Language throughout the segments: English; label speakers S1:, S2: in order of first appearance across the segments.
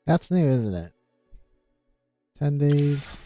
S1: That's new, isn't it? 10 days.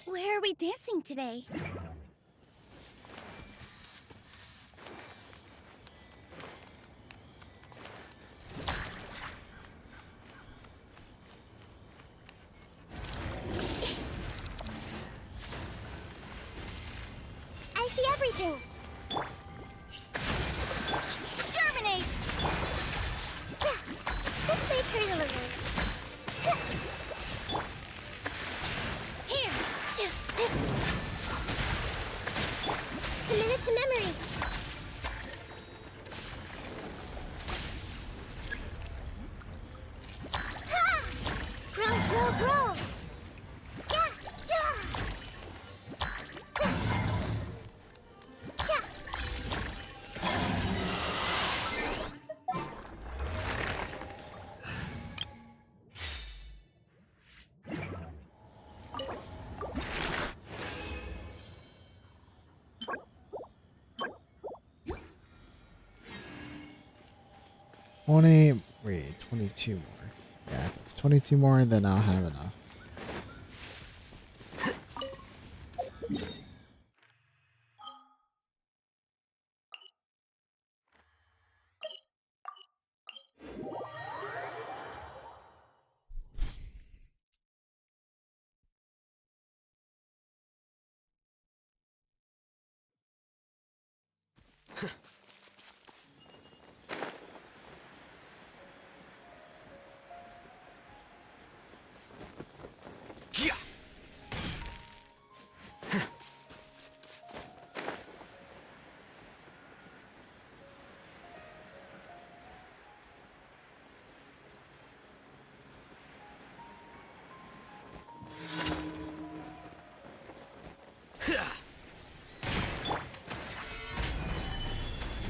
S2: Where are we dancing today? I see everything. Germinate! This may hurt a little. Here! Commit it to memory. Ha! Grow! Yeah!
S1: Wait, 22 more. Yeah, if it's 22 more, then I'll have enough.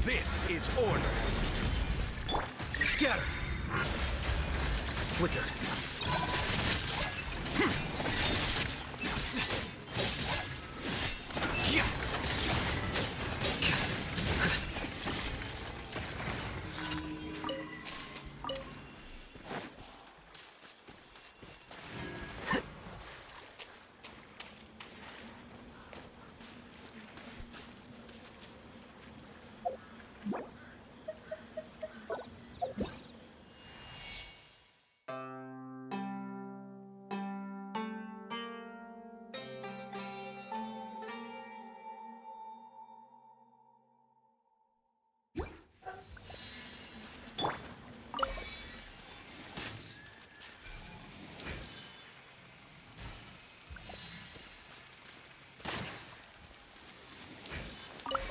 S3: This is order. Scatter. Flicker.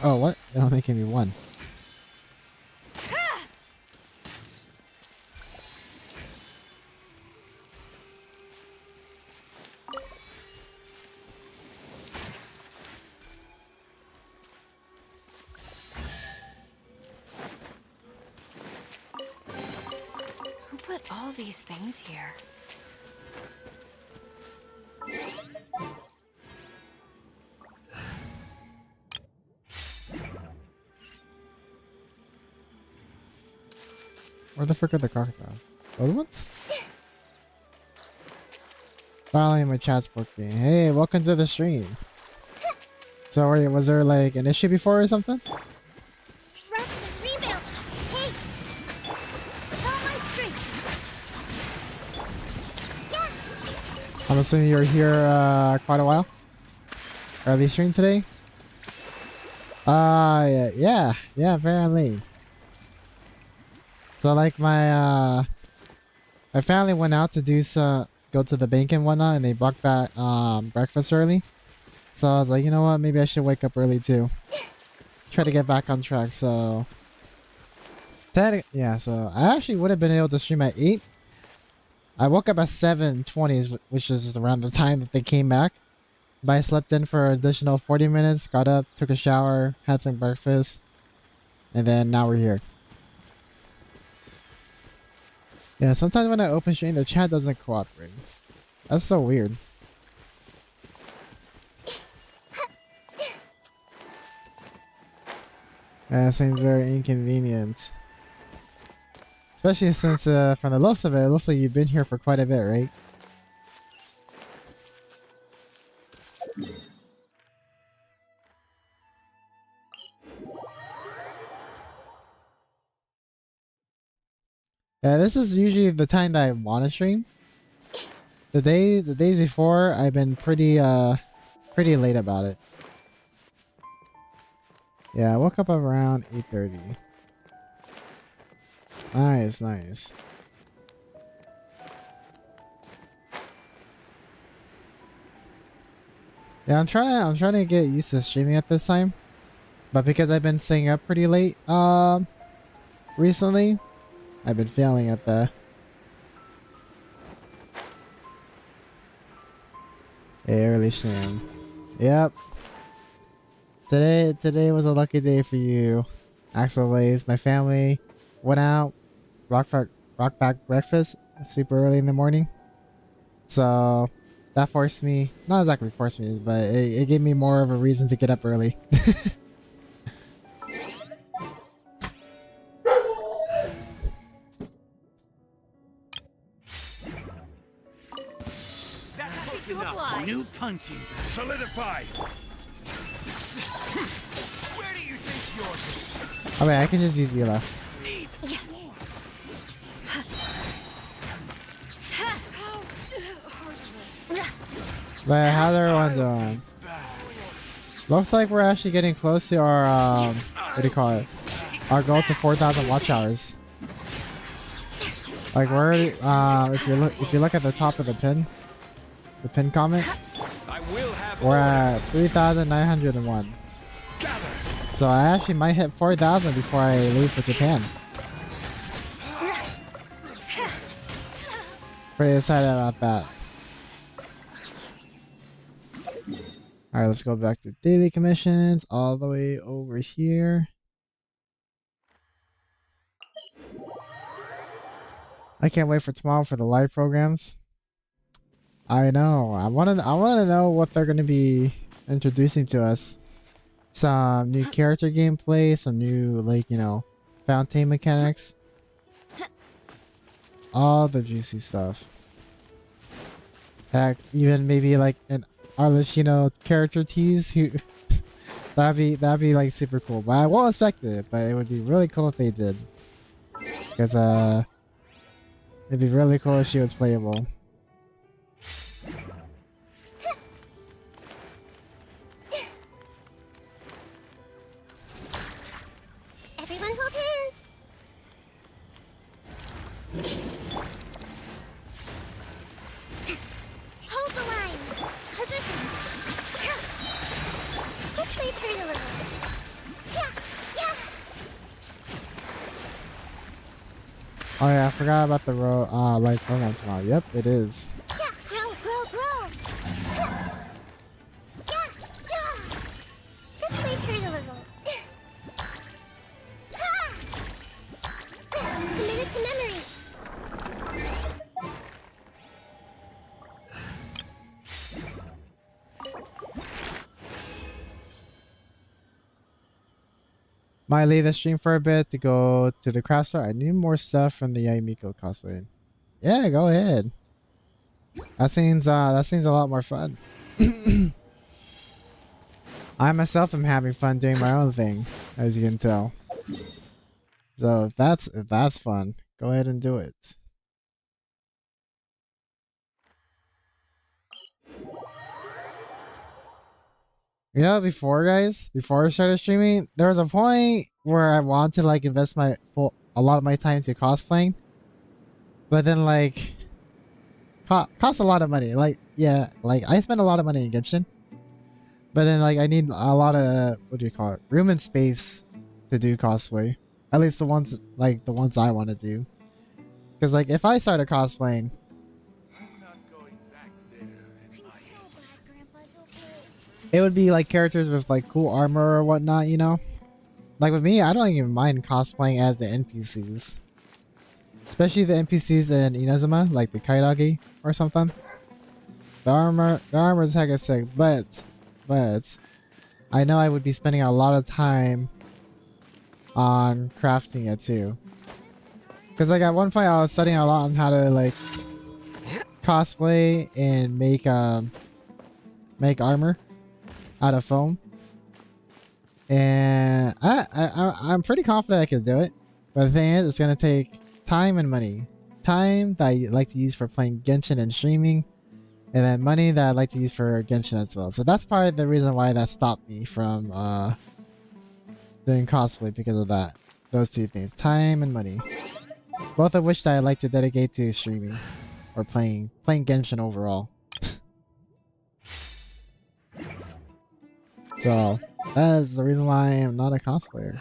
S1: Oh, what? They only gave me one.
S4: Who put all these things here?
S1: Where the frick are the crocodiles? Those ones? Finally, my chat's working. Hey, welcome to the stream. So, was there like an issue before or something?
S2: Rest and rebuild. Hey! With all my strength.
S1: I'm assuming you're here quite a while. Early stream today? Yeah, apparently. So like my family went out to go to the bank and whatnot, and they brought back breakfast early. So I was like, you know what, maybe I should wake up early too. Try to get back on track. So yeah, so I actually would have been able to stream at 8. I woke up at 7:20, which is around the time that they came back. But I slept in for an additional 40 minutes, got up, took a shower, had some breakfast, and then now we're here. Yeah, sometimes when I open stream, the chat doesn't cooperate. That's so weird. Yeah, it seems very inconvenient. Especially since, from the looks of it, it looks like you've been here for quite a bit, right? Yeah, this is usually the time that I want to stream. The days before, I've been pretty late about it. Yeah, I woke up around 8:30. Nice, nice. Yeah, I'm trying to get used to streaming at this time. But because I've been staying up pretty late, recently, I've been failing at the early stream. Yep. Today was a lucky day for you, Axel Ways. My family went out, rock back breakfast super early in the morning. So that forced me, not exactly forced me, but it gave me more of a reason to get up early.
S3: New punching bag. Solidify. Where do you think you're going?
S1: Oh wait, I can just use Ela. But how's everyone doing? Looks like we're actually getting close to our what do you call it? Our goal to 4,000 watch hours. Like we're if you look at the top of the pin comment, we're at 3,901. So I actually might hit 4,000 before I leave for Japan. Pretty excited about that. Alright, let's go back to daily commissions all the way over here. I can't wait for tomorrow for the live programs. I know. I want to know what they're going to be introducing to us. Some new character gameplay, some new, like, you know, fountain mechanics. All the juicy stuff. Heck, even maybe like an Arlecchino character tease. Who that'd be like super cool. But I won't expect it. But it would be really cool if they did. Because it'd be really cool if she was playable.
S2: Everyone hold hands. Hold the line. Positions. Let's wait for you a little. Yeah.
S1: Oh yeah, I forgot about the live program tomorrow. Yep, it is.
S2: Yeah, grow. Yeah. Let's wait for you a little. Committed to memory.
S1: Might leave the stream for a bit to go to the craft store. I need more stuff from the Yaimiko cosplay. Yeah, go ahead. That seems a lot more fun. I myself am having fun doing my own thing, as you can tell. So if that's fun, go ahead and do it. You know, before guys, before I started streaming, there was a point where I wanted to like invest a lot of my time to cosplaying, but then like cost a lot of money. Like yeah, like I spend a lot of money in Genshin, but then like I need a lot of what do you call it, room and space to do cosplay. At least the ones I want to do. Because like if I started cosplaying,
S3: I'm not going back there in
S2: I'm
S3: my
S2: so glad Grandpa's okay.
S1: it would be like characters with like cool armor or whatnot, you know? Like with me, I don't even mind cosplaying as the NPCs. Especially the NPCs in Inazuma, like the Kairagi or something. The armor is hecka sick, but I know I would be spending a lot of time on crafting it too. Cause like at one point I was studying a lot on how to like cosplay and make armor out of foam. And I'm pretty confident I can do it. But the thing is, it's gonna take time and money. Time that I like to use for playing Genshin and streaming, and then money that I like to use for Genshin as well. So that's part of the reason why that stopped me from doing cosplay, because of that. Those two things, time and money. Both of which that I like to dedicate to streaming or playing Genshin overall. So that is the reason why I am not a cosplayer.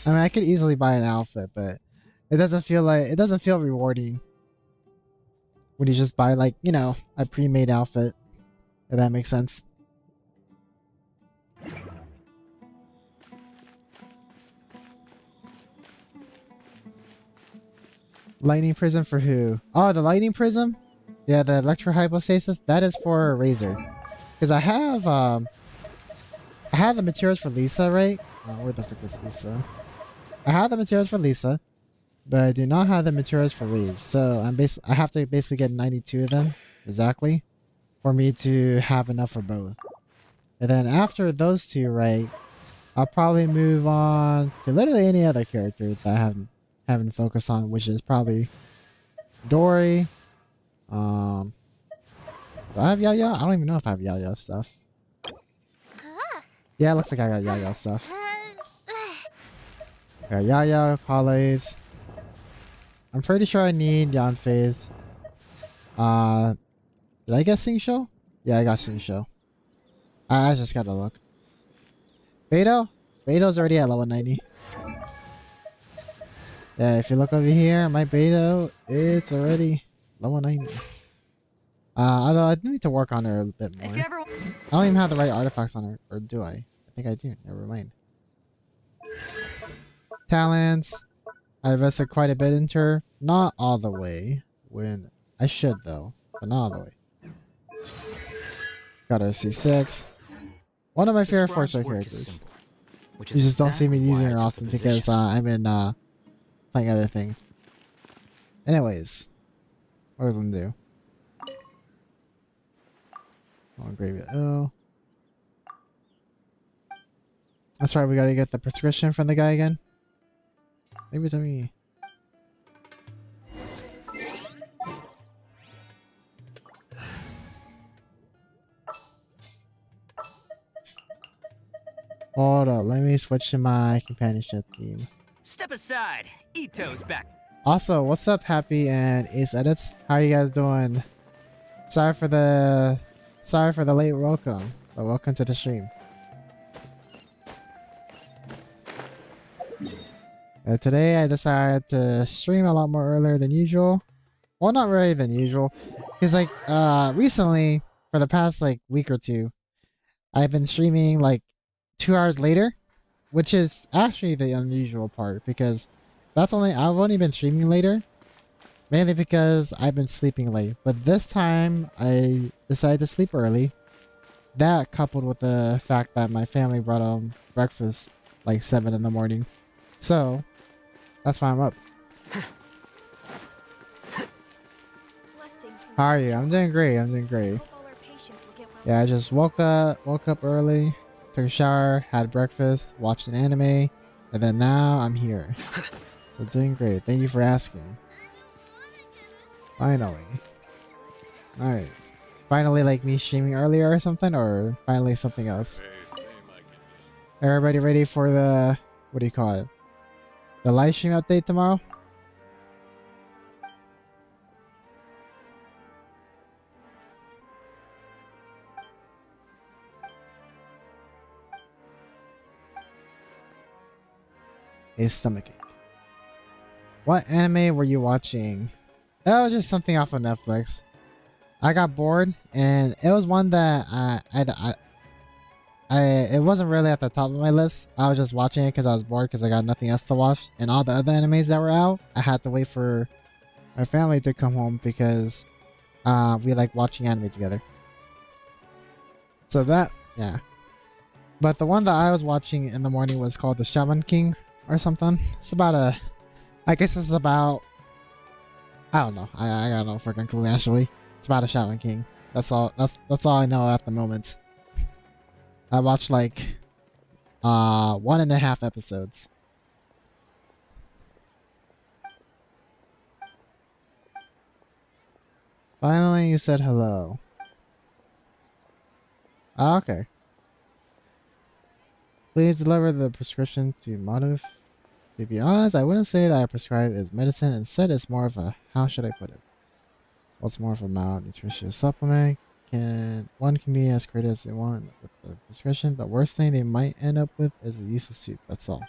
S1: I mean, I could easily buy an outfit, but it doesn't feel rewarding when you just buy like, you know, a pre-made outfit. If that makes sense. Lightning prism for who? Oh, the lightning prism? Yeah, the electro hypostasis. That is for Razor. Because I have the materials for Lisa, right? Oh, where the frick is Lisa? I have the materials for Lisa, but I do not have the materials for Riz. So I have to basically get 92 of them exactly for me to have enough for both. And then after those two, right, I'll probably move on to literally any other character that I haven't focused on, which is probably Dory. Do I have Yaya? I don't even know if I have Yaya stuff. Yeah, it looks like I got Yaya stuff. I got Yaya, Kale's. I'm pretty sure I need Yanfei's. Did I get Sing Show? Yeah, I got Sing Show. I just gotta look. Beto? Beto's already at level 90. Yeah, if you look over here, my Beto, it's already level 90. Although I need to work on her a bit more. I don't even have the right artifacts on her, or do I? I think I do. Never mind. Talents. I invested quite a bit into her. Not all the way. When I should though, but not all the way. Got her C6. One of my favorite 4-star characters. You just don't see me using her often because I'm in playing other things. Anyways, what does them do? Oh, gravy. Oh, that's right. We gotta get the prescription from the guy again. Maybe it's me. Hold up, let me switch to my companionship team.
S3: Step aside. Ito's back.
S1: Also, what's up, Happy and Ace Edits? How are you guys doing? Sorry for the late welcome, but welcome to the stream. Today I decided to stream a lot more earlier than usual. Well, not really than usual, because like recently, for the past like week or two, I've been streaming like 2 hours later, which is actually the unusual part, because I've only been streaming later, mainly because I've been sleeping late. But this time I decided to sleep early. That coupled with the fact that my family brought breakfast like 7 in the morning, so that's why I'm up. How are you? I'm doing great. I'm doing great. Yeah, I just woke up early, took a shower, had breakfast, watched an anime, and then now I'm here. So doing great. Thank you for asking. Finally. Nice. Finally, like me streaming earlier or something, or finally something else? Everybody ready for the, what do you call it? The live stream update tomorrow? A stomachache. What anime were you watching? That was just something off of Netflix. I got bored, and it was one that it wasn't really at the top of my list. I was just watching it because I was bored because I got nothing else to watch. And all the other animes that were out, I had to wait for my family to come home because we like watching anime together. So that, yeah. But the one that I was watching in the morning was called The Shaman King or something. It's about a, I guess it's about, I don't know. I got no freaking clue actually. It's about a Shaman King. That's all. That's all I know at the moment. I watched like 1.5 episodes. Finally, you said hello. Ah, okay. Please deliver the prescription to Motive. To be honest, I wouldn't say that I prescribe is medicine. Instead, it's more of a, how should I put it? What's more of a malnutritious supplement? One can be as creative as they want with the prescription. The worst thing they might end up with is a useless soup. That's all.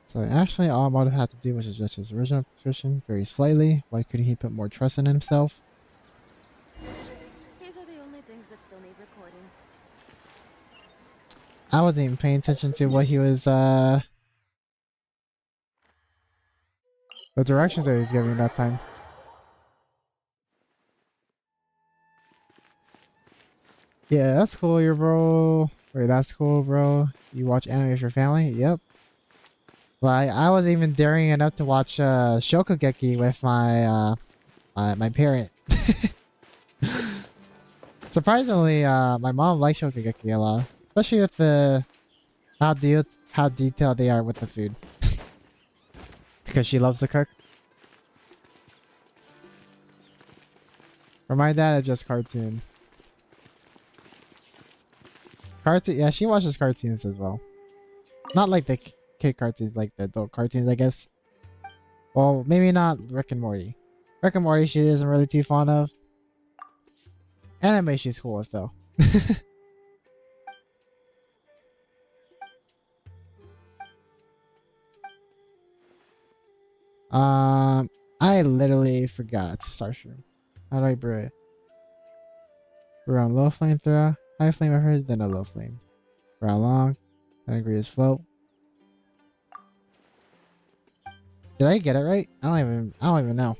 S1: So actually, all Motive had to do was adjust his original prescription very slightly. Why couldn't he put more trust in himself?
S4: These are the only things that still need recording.
S1: I wasn't even paying attention to what he was, the directions that he was giving that time. Yeah, that's cool, your bro. Wait, that's cool, bro. You watch anime with your family? Yep. Like, I wasn't even daring enough to watch, Shokugeki with my, my parent. Surprisingly, my mom likes Shokugeki a lot. Especially with the, how detailed they are with the food. Because she loves to cook. For my dad, it's just cartoon. Yeah, she watches cartoons as well. Not like the kid cartoons, like the adult cartoons, I guess. Well, maybe not Rick and Morty. Rick and Morty, she isn't really too fond of. Anime, she's cool with though. I literally forgot Starshroom. How do I brew it? Brew on low flame throw, high flame at first, then a low flame. For how long? I agree is float. Did I get it right? I don't even know.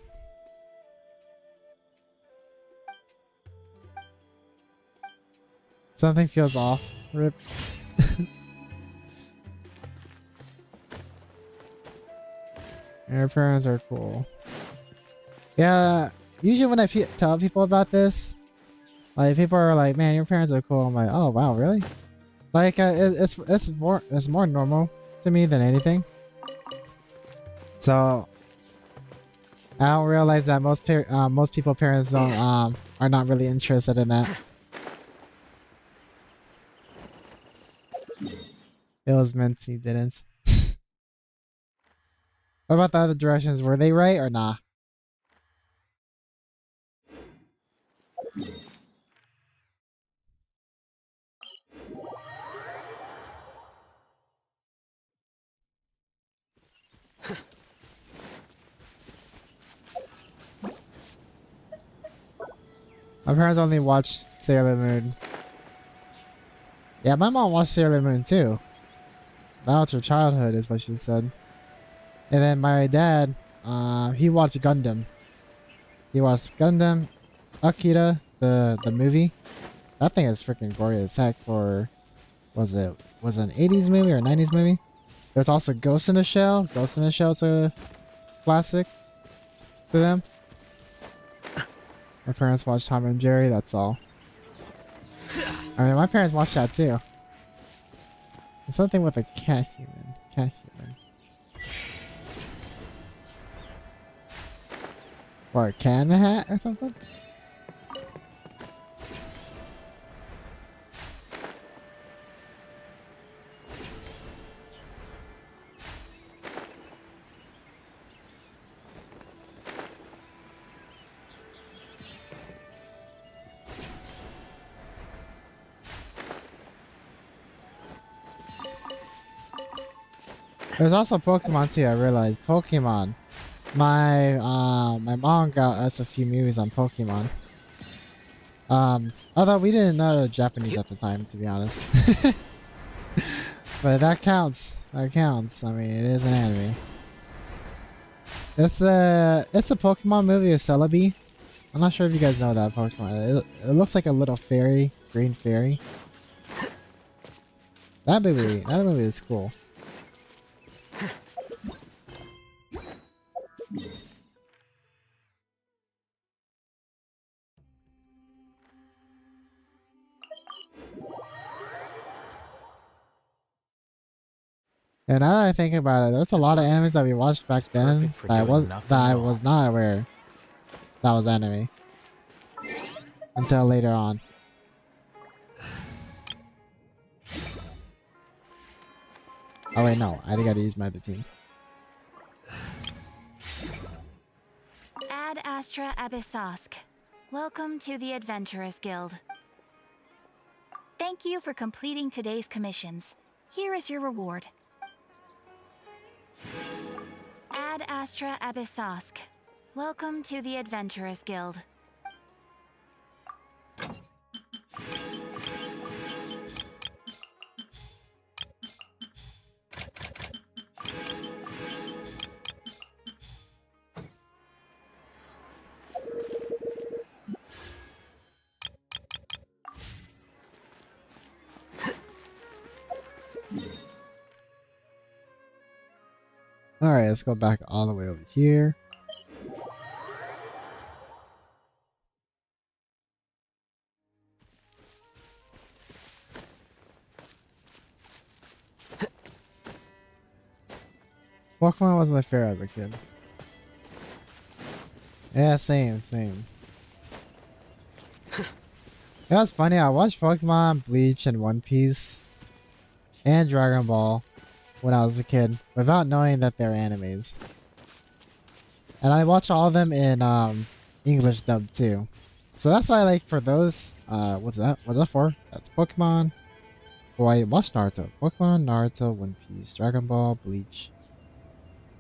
S1: Something feels off. Rip. Your parents are cool. Yeah, usually when I tell people about this, like people are like, "Man, your parents are cool." I'm like, "Oh wow, really?" Like it's more normal to me than anything. So I don't realize that most people parents don't are not really interested in that. It was meant he didn't. What about the other directions? Were they right or nah? My parents only watched Sailor Moon. Yeah, my mom watched Sailor Moon too. That was her childhood, is what she said. And then my dad, he watched Gundam. He watched Gundam, Akira, the movie. That thing is freaking gory as heck for, was it an 80s movie or a 90s movie? There's also Ghost in the Shell. Ghost in the Shell's a classic to them. My parents watched Tom and Jerry, that's all. I mean, my parents watched that too. It's something with a cat human. Cat human. Or a cat in a hat or something? There's also Pokemon too. I realized Pokemon. My mom got us a few movies on Pokemon. Although we didn't know Japanese at the time, to be honest. But that counts. That counts. I mean, it is an anime. It's the Pokemon movie of Celebi. I'm not sure if you guys know that Pokemon. It looks like a little fairy, green fairy. That movie is cool. And now that I think about it, there's a lot of animes that we watched back then that I was not aware that was anime until later on. Oh wait, no, I gotta use my other team.
S4: Ad Astra Abyssosk. Welcome to the Adventurers Guild. Thank you for completing today's commissions. Here is your reward. Ad Astra Abyssosk. Welcome to the Adventurers Guild.
S1: Alright, let's go back all the way over here. Pokemon was my favorite as a kid. Yeah, same. It was funny, I watched Pokemon, Bleach, and One Piece, and Dragon Ball when I was a kid, without knowing that they're animes. And I watched all of them in English dub too. So that's why, like, for those, what's that for? That's Pokemon. Oh, I watched Naruto. Pokemon, Naruto, One Piece, Dragon Ball, Bleach.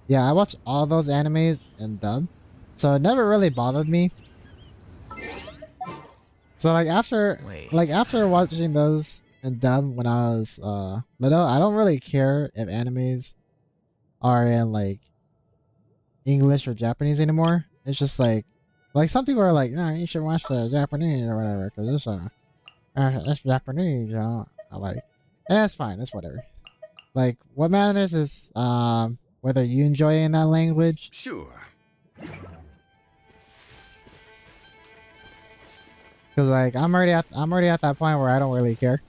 S1: Yeah, I watched all those animes in dub. So it never really bothered me. So like after watching those in dub when I was little, I don't really care if animes are in like English or Japanese anymore. It's just like some people are like, no, you should watch the Japanese or whatever because it's Japanese, you know. I'm like, yeah, it's fine, it's whatever. Like what matters is whether you enjoy it in that language.
S3: Sure.
S1: Cause like I'm already at that point where I don't really care.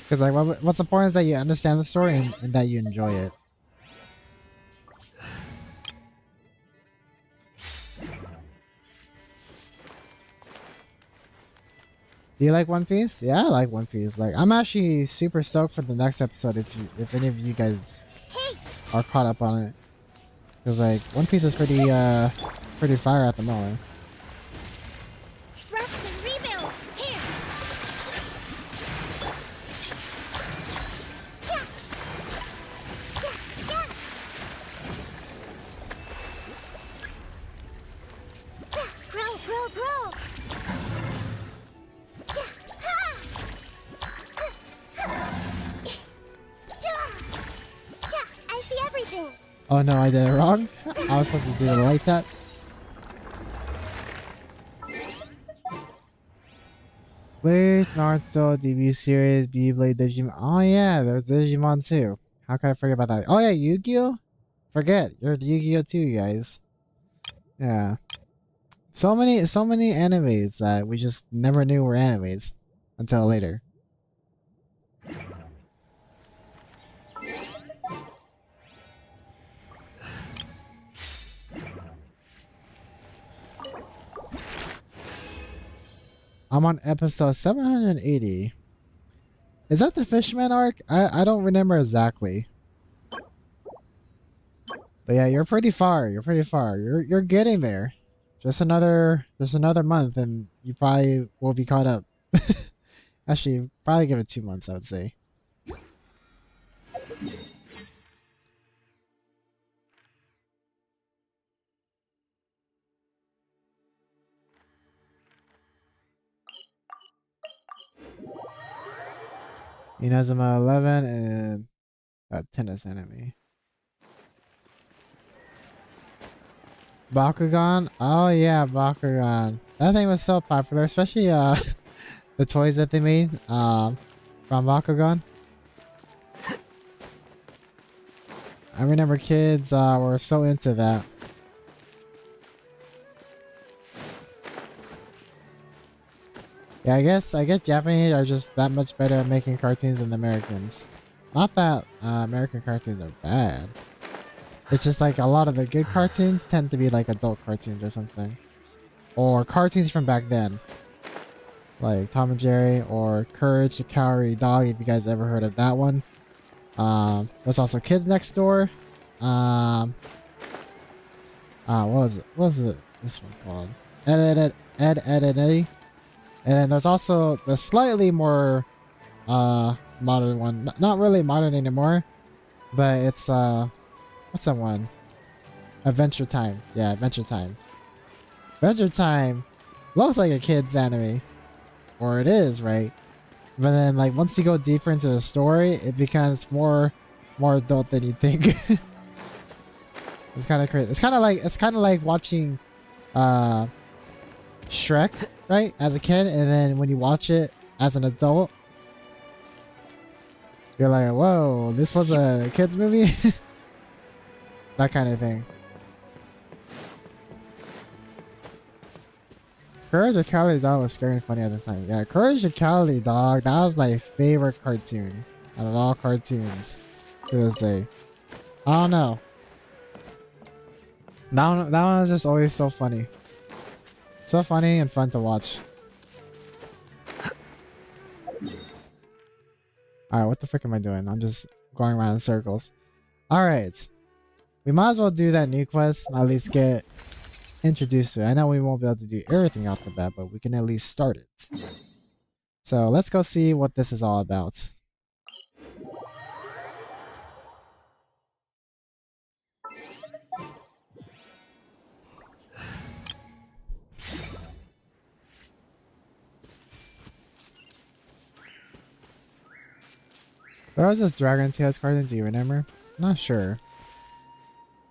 S1: Cause like what's important is that you understand the story and that you enjoy it. Do you like One Piece? Yeah, I like One Piece. Like I'm actually super stoked for the next episode if any of you guys are caught up on it. Cause like One Piece is pretty fire at the moment.
S2: Rest and rebuild. Here. Grow. I see everything.
S1: Oh no, I did it wrong. I was supposed to do it like that. Bleach, Naruto, DB series, Beyblade, Digimon. Oh yeah, there's Digimon too. How can I forget about that? Oh yeah, Yu-Gi-Oh! Forget, you're Yu-Gi-Oh! Too, you guys. Yeah. So many animes that we just never knew were animes until later. I'm on episode 780. Is that the Fishman arc? I don't remember exactly. But yeah, you're pretty far. You're getting there. Just another month and you probably will be caught up. Actually, probably give it 2 months, I would say. Inazuma 11 and a tennis anime. Bakugan? Oh yeah, Bakugan. That thing was so popular, especially the toys that they made from Bakugan. I remember kids were so into that. Yeah, I guess Japanese are just that much better at making cartoons than the Americans. Not that American cartoons are bad. It's just like a lot of the good cartoons tend to be like adult cartoons or something. Or cartoons from back then. Like Tom and Jerry or Courage the Cowardly Dog, if you guys ever heard of that one. There's also Kids Next Door. What was it? This one called? Ed, and Eddie. And then there's also the slightly more modern one. Not really modern anymore, but it's what's that one? Adventure Time. Yeah, Adventure Time. Adventure Time looks like a kid's anime. Or it is, right? But then like once you go deeper into the story, it becomes more adult than you think. It's kind of crazy. It's kind of like watching Shrek, right? As a kid, and then when you watch it as an adult, you're like, whoa, this was a kid's movie? That kind of thing. Courage the Cowardly Dog was scary and funny at the time. Yeah, Courage the Cowardly Dog, that was my favorite cartoon out of all cartoons to this day. I don't know. That one was just always so funny. So funny and fun to watch. Alright, what the frick am I doing? I'm just going around in circles. Alright. We might as well do that new quest. At least get introduced to it. I know we won't be able to do everything off the bat, but we can at least start it. So let's go see what this is all about. Where was this Dragon Tales cartoon? Do you remember? Not sure.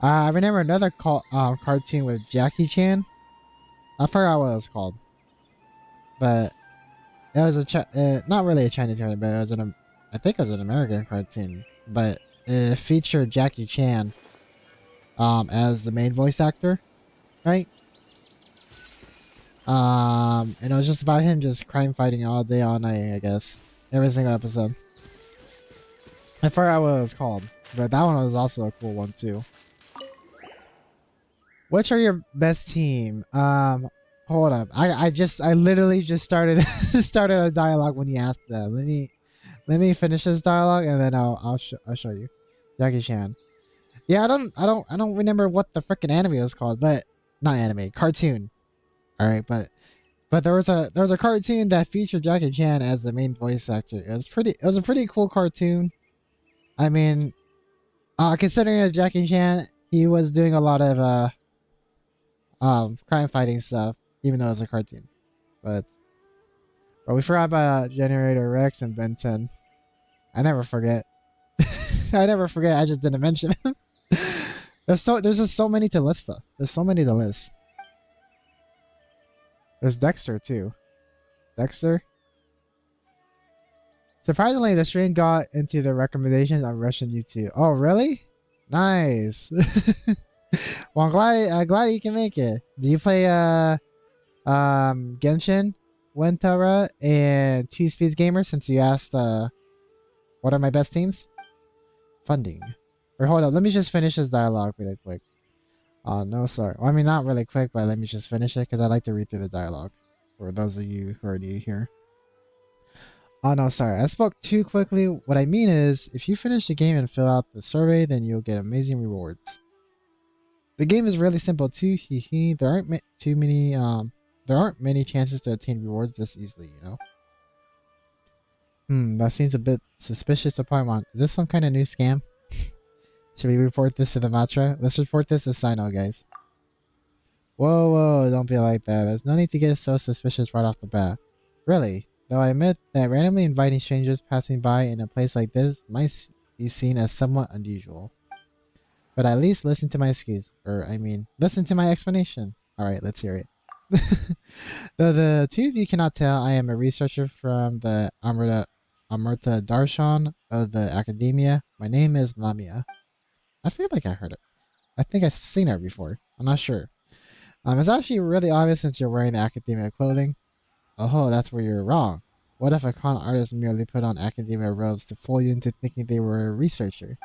S1: I remember another cartoon with Jackie Chan. I forgot what it was called, but it was not really a Chinese cartoon, but it was I think it was an American cartoon, but it featured Jackie Chan as the main voice actor, right? And it was just about him just crime fighting all day, all night, I guess. Every single episode. I forgot what it was called, but that one was also a cool one too. Which are your best team? Hold up. I literally just started started a dialogue when you asked that. Let me finish this dialogue and then I'll show you. Jackie Chan. Yeah, I don't remember what the freaking anime is called, but not anime, cartoon. All right, but there was a cartoon that featured Jackie Chan as the main voice actor. It was a pretty cool cartoon. I mean, considering it's Jackie Chan, he was doing a lot of crime fighting stuff, even though it's a cartoon. But we forgot about Generator Rex and Ben 10. I never forget. I never forget. I just didn't mention them. There's just so many to list though. There's so many to list. There's Dexter too. Dexter. Surprisingly, the stream got into the recommendations on Russian YouTube. Oh, really? Nice. Well, I'm glad you can make it. Do you play Genshin, Wentara, and Two Speeds Gamer? Since you asked, what are my best teams? Funding. Or hold up, let me just finish this dialogue really quick. Oh no, sorry. Well, I mean, not really quick, but let me just finish it because I like to read through the dialogue for those of you who are new here. Oh no, sorry. I spoke too quickly. What I mean is, if you finish the game and fill out the survey, then you'll get amazing rewards. The game is really simple too. There aren't many chances to attain rewards this easily, you know. That seems a bit suspicious to Paimon. Is this some kind of new scam? Should we report this to the Matra? Let's report this to Sino, guys. Whoa, don't be like that. There's no need to get so suspicious right off the bat. Really? Though I admit that randomly inviting strangers passing by in a place like this might be seen as somewhat unusual. But at least listen to my excuse. Or, I mean, listen to my explanation. Alright, let's hear it. Though the two of you cannot tell, I am a researcher from the Amrita Darshan of the Academia. My name is Lamia. I feel like I heard it. I think I've seen her before. I'm not sure. It's actually really obvious since you're wearing the academia clothing. Oh, that's where you're wrong. What if a con artist merely put on academia robes to fool you into thinking they were a researcher?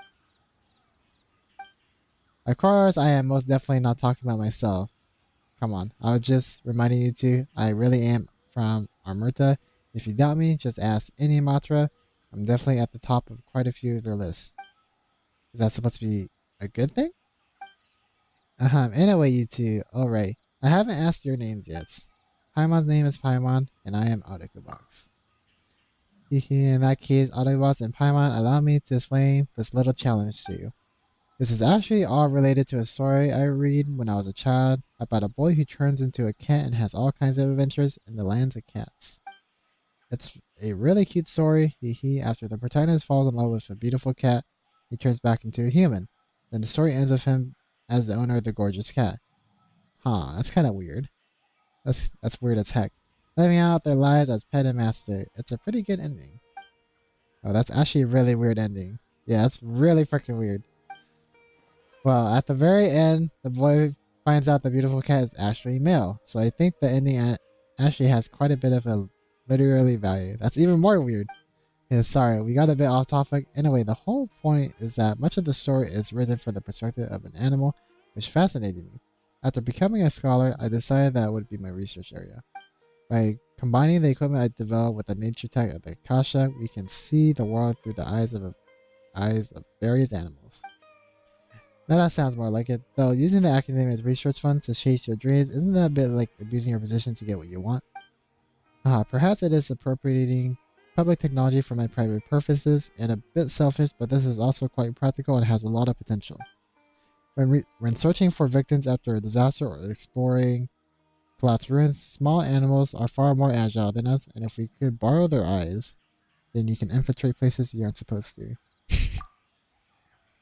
S1: Of course, I am most definitely not talking about myself. Come on, I was just reminding you two, I really am from Amrita. If you doubt me, just ask any Matra. I'm definitely at the top of quite a few of their lists. Is that supposed to be a good thing? Anyway, you two, alright. I haven't asked your names yet. Paimon's name is Paimon, and I am Arukubox. In that case, Arukubox and Paimon allow me to explain this little challenge to you. This is actually all related to a story I read when I was a child about a boy who turns into a cat and has all kinds of adventures in the lands of cats. It's a really cute story. After the protagonist falls in love with a beautiful cat, he turns back into a human. Then the story ends with him as the owner of the gorgeous cat. Huh, that's kind of weird. That's weird as heck. Living out their lives as pet and master. It's a pretty good ending. Oh, that's actually a really weird ending. Yeah, that's really freaking weird. Well, at the very end, the boy finds out the beautiful cat is actually male. So I think the ending actually has quite a bit of a literary value. That's even more weird. Yeah, sorry, we got a bit off topic. Anyway, the whole point is that much of the story is written from the perspective of an animal, which fascinated me. After becoming a scholar, I decided that would be my research area. By combining the equipment I developed with the nature tech of the Akasha, we can see the world through the eyes of various animals. Now that sounds more like it. Though using the academia's research funds to chase your dreams, isn't that a bit like abusing your position to get what you want? Perhaps it is appropriating public technology for my private purposes, and a bit selfish, but this is also quite practical and has a lot of potential. When searching for victims after a disaster or exploring collapsed ruins, small animals are far more agile than us, and if we could borrow their eyes, then you can infiltrate places you aren't supposed to.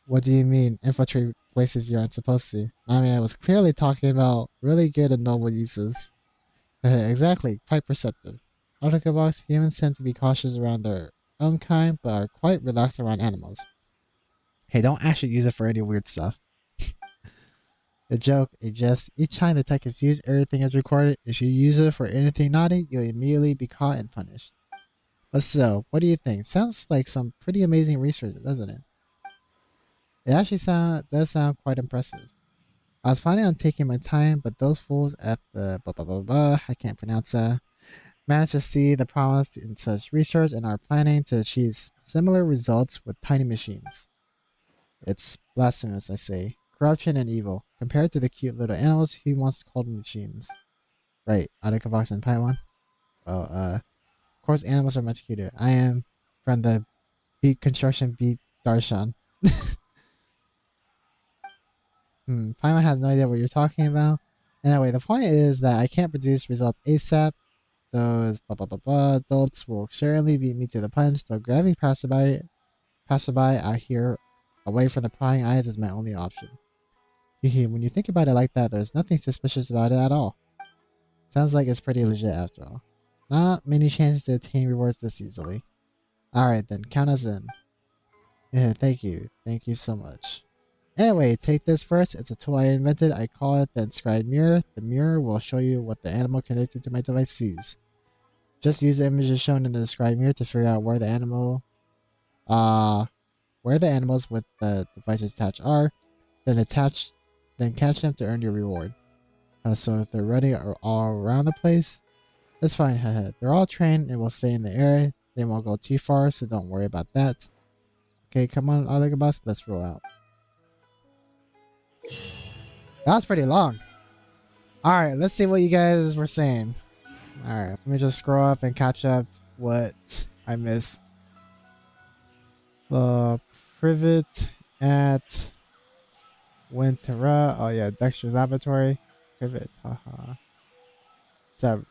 S1: What do you mean, infiltrate places you aren't supposed to? I mean, I was clearly talking about really good and noble uses. Exactly, quite perceptive. Arukubox, humans tend to be cautious around their own kind, but are quite relaxed around animals. Hey, don't actually use it for any weird stuff. A joke, a jest. Each time the tech is used, everything is recorded. If you use it for anything naughty, you'll immediately be caught and punished. But still, what do you think? Sounds like some pretty amazing research, doesn't it? It actually does sound quite impressive. I was planning on taking my time, but those fools at the I can't pronounce that, managed to see the promise in such research and are planning to achieve similar results with tiny machines. It's blasphemous, I say. Corruption and evil. Compared to the cute little animals, who wants to call them machines? Right, Arukubox and Paiwan. Well, of course animals are much cuter. I am from the Beat Construction Beat Darshan. Paimon has no idea what you're talking about. Anyway, the point is that I can't produce results ASAP. Those adults will surely beat me to the punch. So grabbing passerby out here away from the prying eyes is my only option. When you think about it like that, there's nothing suspicious about it at all. Sounds like it's pretty legit after all. Not many chances to attain rewards this easily. Alright then, count us in. Yeah, thank you. Thank you so much. Anyway, take this first. It's a tool I invented. I call it the inscribed mirror. The mirror will show you what the animal connected to my device sees. Just use the images shown in the described mirror to figure out where the animals with the devices attached are. Then catch them to earn your reward. So if they're running all around the place, that's fine. They're all trained and will stay in the area. They won't go too far, so don't worry about that. Okay, come on, Arukubox, let's roll out. That was pretty long. Alright, let's see what you guys were saying. Alright, let me just scroll up and catch up what I missed. The privet at Wintera. Oh yeah, Dexter's Laboratory. Privet, haha. So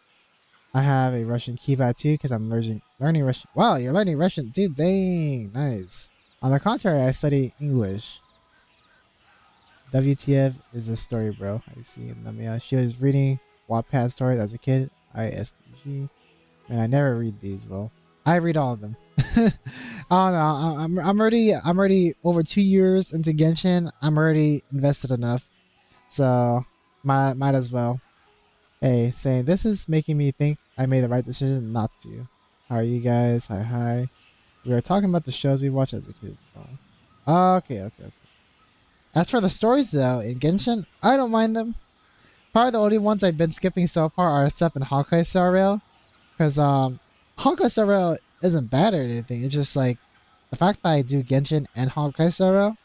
S1: I have a Russian keypad too because I'm learning Russian. Wow, you're learning Russian too. Dang, nice. On the contrary, I study English. WTF is a story, bro. I see. Let me. She was reading Wattpad stories as a kid. ISTG. And I never read these though. I read all of them. I don't know. I'm already over 2 years into Genshin. I'm already invested enough, so might as well. Hey, saying this is making me think I made the right decision not to. How are you guys? Hi. We were talking about the shows we watched as a kid. Oh. Okay. As for the stories though, in Genshin, I don't mind them. Probably the only ones I've been skipping so far are Seth and Honkai Star Rail. Because Honkai Star Rail isn't bad or anything. It's just like the fact that I do Genshin and Honkai Star Rail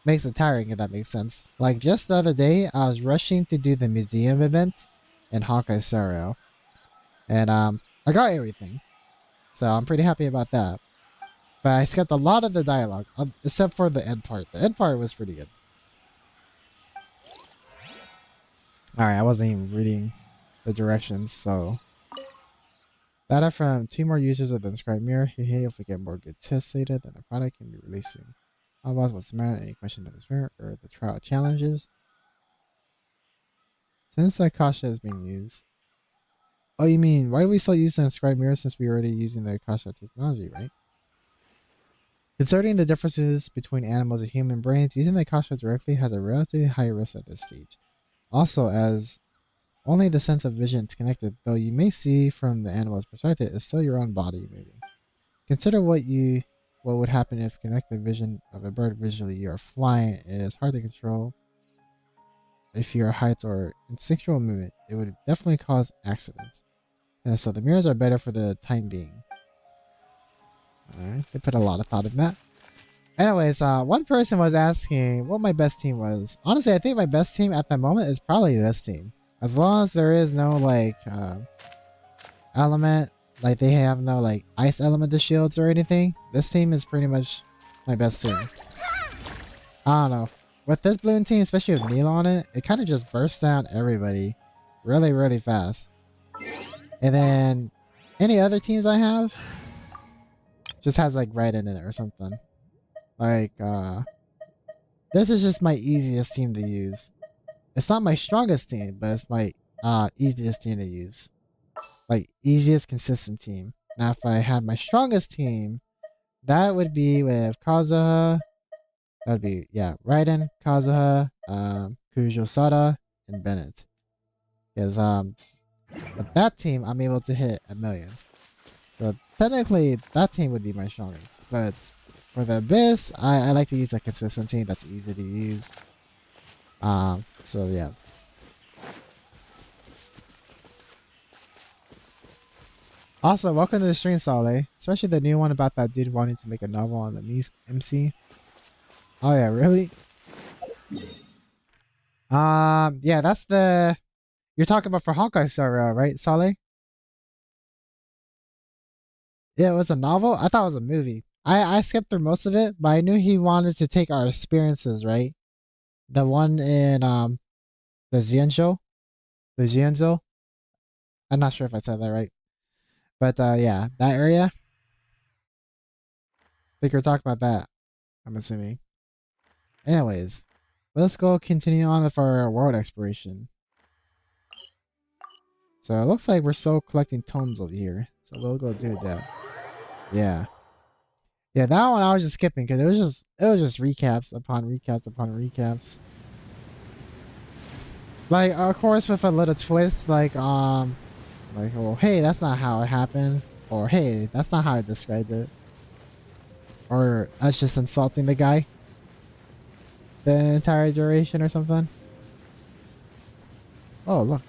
S1: makes it tiring, if that makes sense. Like just the other day, I was rushing to do the museum event in Honkai Star Rail. And I got everything. So I'm pretty happy about that. But I skipped a lot of the dialogue, except for the end part. The end part was pretty good. Alright, I wasn't even reading the directions, so... Data from 2 more users of the inscribed mirror. Hey, if we get more good tests data, then the product can be released soon. How about what's the matter? Any question about this mirror or the trial challenges? Since Akasha is being used. Oh, you mean, why do we still use the inscribed mirror since we're already using the Akasha technology, right? Considering the differences between animals and human brains, using the Akasha directly has a relatively high risk at this stage. Also, as only the sense of vision is connected, though you may see from the animal's perspective, it's still your own body moving. Consider what would happen if connected vision of a bird visually you are flying. It is hard to control if your heights or instinctual movement. It would definitely cause accidents. And so the mirrors are better for the time being. Alright, they put a lot of thought in that. Anyways, one person was asking what my best team was. Honestly, I think my best team at the moment is probably this team. As long as there is no like element, like they have no like ice element to shields or anything, this team is pretty much my best team. I don't know. With this balloon team, especially with Neil on it, it kind of just bursts down everybody really fast. And then any other teams I have just has like red in it or something. Like this is just my easiest team to use. It's not my strongest team, but it's my easiest team to use. Like, easiest consistent team. Now, if I had my strongest team, that would be with Kazuha. That would be, yeah, Raiden, Kazuha, Kujo Sada, and Bennett. Because, with that team, I'm able to hit 1,000,000. So, technically, that team would be my strongest. But, for the Abyss, I like to use a consistent team that's easy to use. So yeah. Also, welcome to the stream, Saleh. Especially the new one about that dude wanting to make a novel on the MC. Oh yeah, really? Yeah, that's the... You're talking about for Honkai Star Rail, right, Saleh? Yeah, it was a novel? I thought it was a movie. I skipped through most of it, but I knew he wanted to take our experiences, right? The one in, the Xianzhou? The Xianzhou? I'm not sure if I said that right. But, yeah, that area. I think we're talking about that, I'm assuming. Anyways, let's go continue on with our world exploration. So it looks like we're still collecting tomes over here. So we'll go do that. Yeah. Yeah, that one I was just skipping because it was just recaps upon recaps upon recaps. Like, of course, with a little twist, like, well, hey, that's not how it happened. Or, hey, that's not how I described it. Or, that's just insulting the guy. The entire duration or something. Oh, look.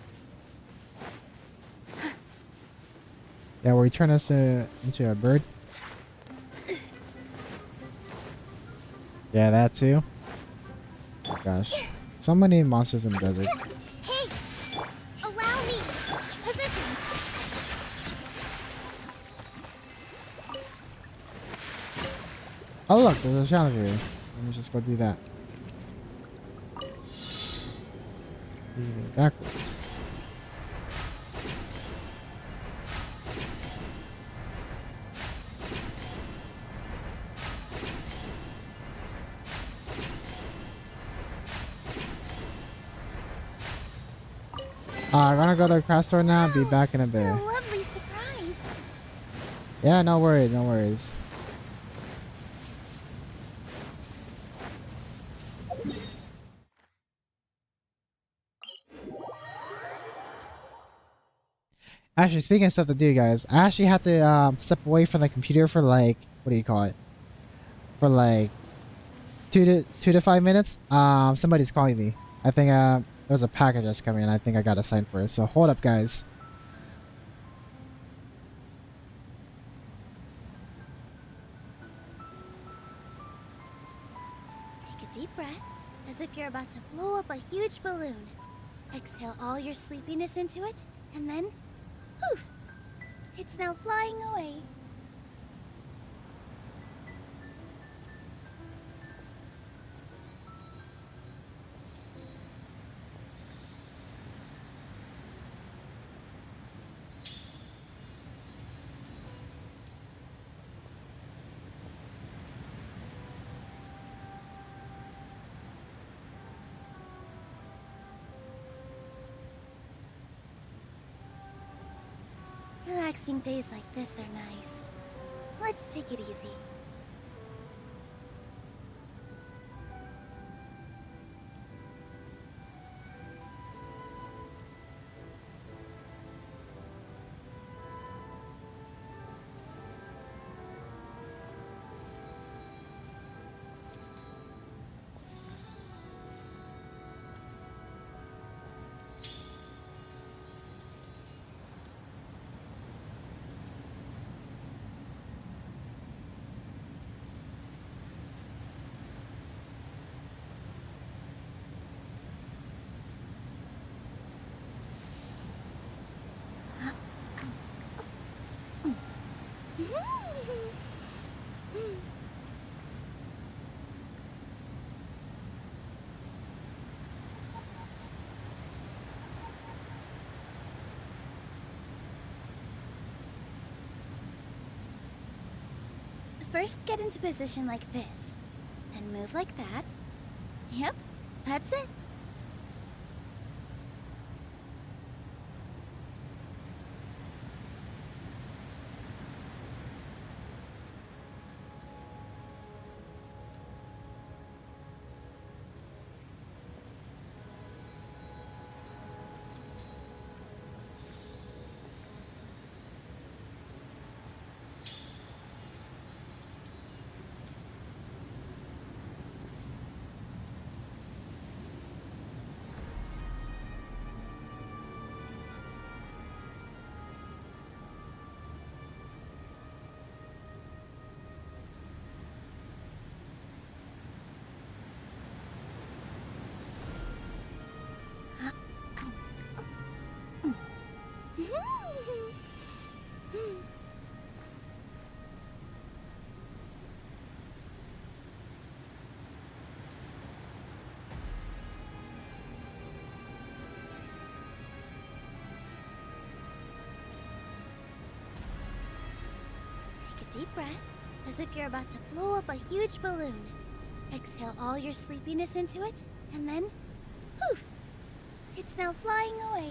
S1: Yeah, where he turned us into a bird. Yeah, that too. Oh, gosh. So many monsters in the desert.
S2: Hey! Allow me! Positions!
S1: Oh look, there's a challenge here. Let me just go do that. Backwards. I'm gonna go to the craft store now and be back in a
S2: What a
S1: bit.
S2: lovely surprise.
S1: Yeah, no worries, no worries. Actually, speaking of stuff to do, guys, I actually had to step away from the computer for like, what do you call it? For like 2 to 5 minutes. Somebody's calling me. I think there's a package that's coming in. I think I got to sign for it. So hold up, guys.
S2: Take a deep breath, as if you're about to blow up a huge balloon. Exhale all your sleepiness into it, and then, poof! It's now flying away. Relaxing days like this are nice. Let's take it easy. First, get into position like this. Then move like that. Yep, that's it. Take a deep breath, as if you're about to blow up a huge balloon. Exhale all your sleepiness into it, and then, poof! It's now flying away.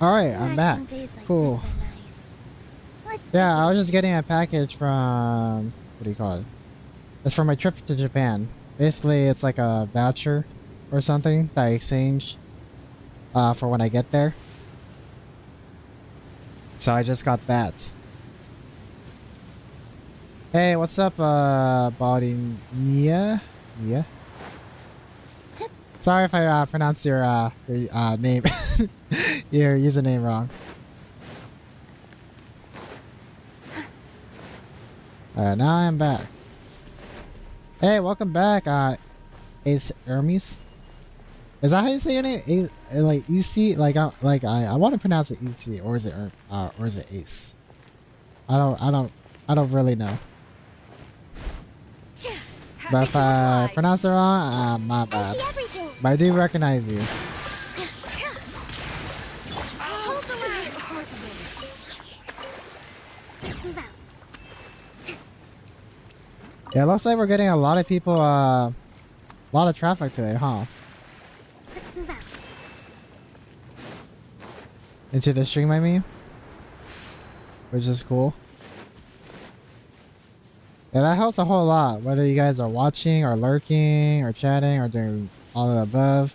S1: All right, I'm back.
S2: Relaxing days like
S1: Cool.
S2: this are nice. Let's
S1: Yeah,
S2: take
S1: I
S2: it
S1: was just
S2: easy.
S1: getting a package from, what do you call it? It's for my trip to Japan. Basically, it's like a voucher or something that I exchange for when I get there. So I just got that. Hey, what's up, Body Nia? Nia? Sorry if I pronounced your name, your username wrong. Now I'm back. Hey, welcome back. Ace Hermes. Is that how you say your name? Like EC? I want to pronounce it EC, or is it Ace? I don't really know. But if I pronounce it wrong, my bad. But I do recognize you. Yeah, it looks like we're getting a lot of people, a lot of traffic today, huh?
S2: Let's move out.
S1: Into the stream, I mean. Which is cool. Yeah, that helps a whole lot, whether you guys are watching or lurking or chatting or doing all of the above.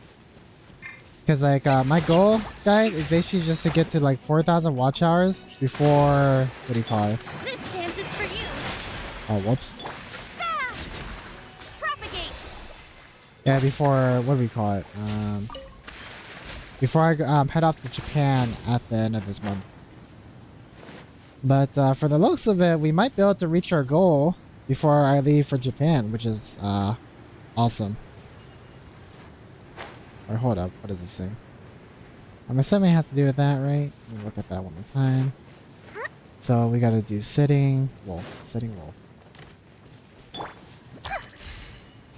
S1: Because like my goal, guys, is basically just to get to like 4,000 watch hours before, what do you call it?
S2: This dance is for you.
S1: Oh, whoops.
S2: Ah! Propagate.
S1: Yeah, before, what do we call it? Before I head off to Japan at the end of this month. But for the looks of it, we might be able to reach our goal before I leave for Japan, which is awesome. Or hold up, what does this say? I'm assuming it has to do with that, right? Let me look at that one more time. So we gotta do sitting wolf, sitting wolf.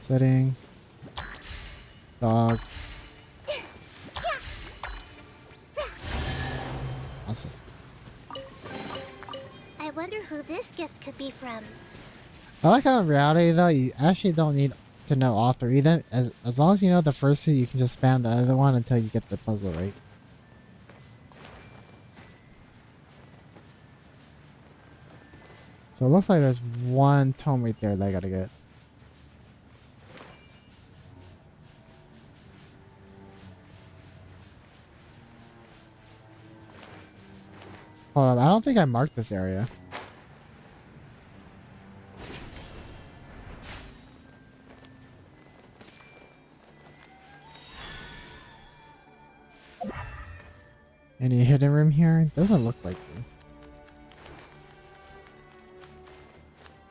S1: Sitting dog. Awesome.
S2: I wonder who this gift could be from.
S1: I like how in reality though, you actually don't need to know all three. Then as long as you know the first two, you can just spam the other one until you get the puzzle right. So it looks like there's one tome right there that I gotta get. Hold on, I don't think I marked this area. Any hidden room here? Doesn't look like it.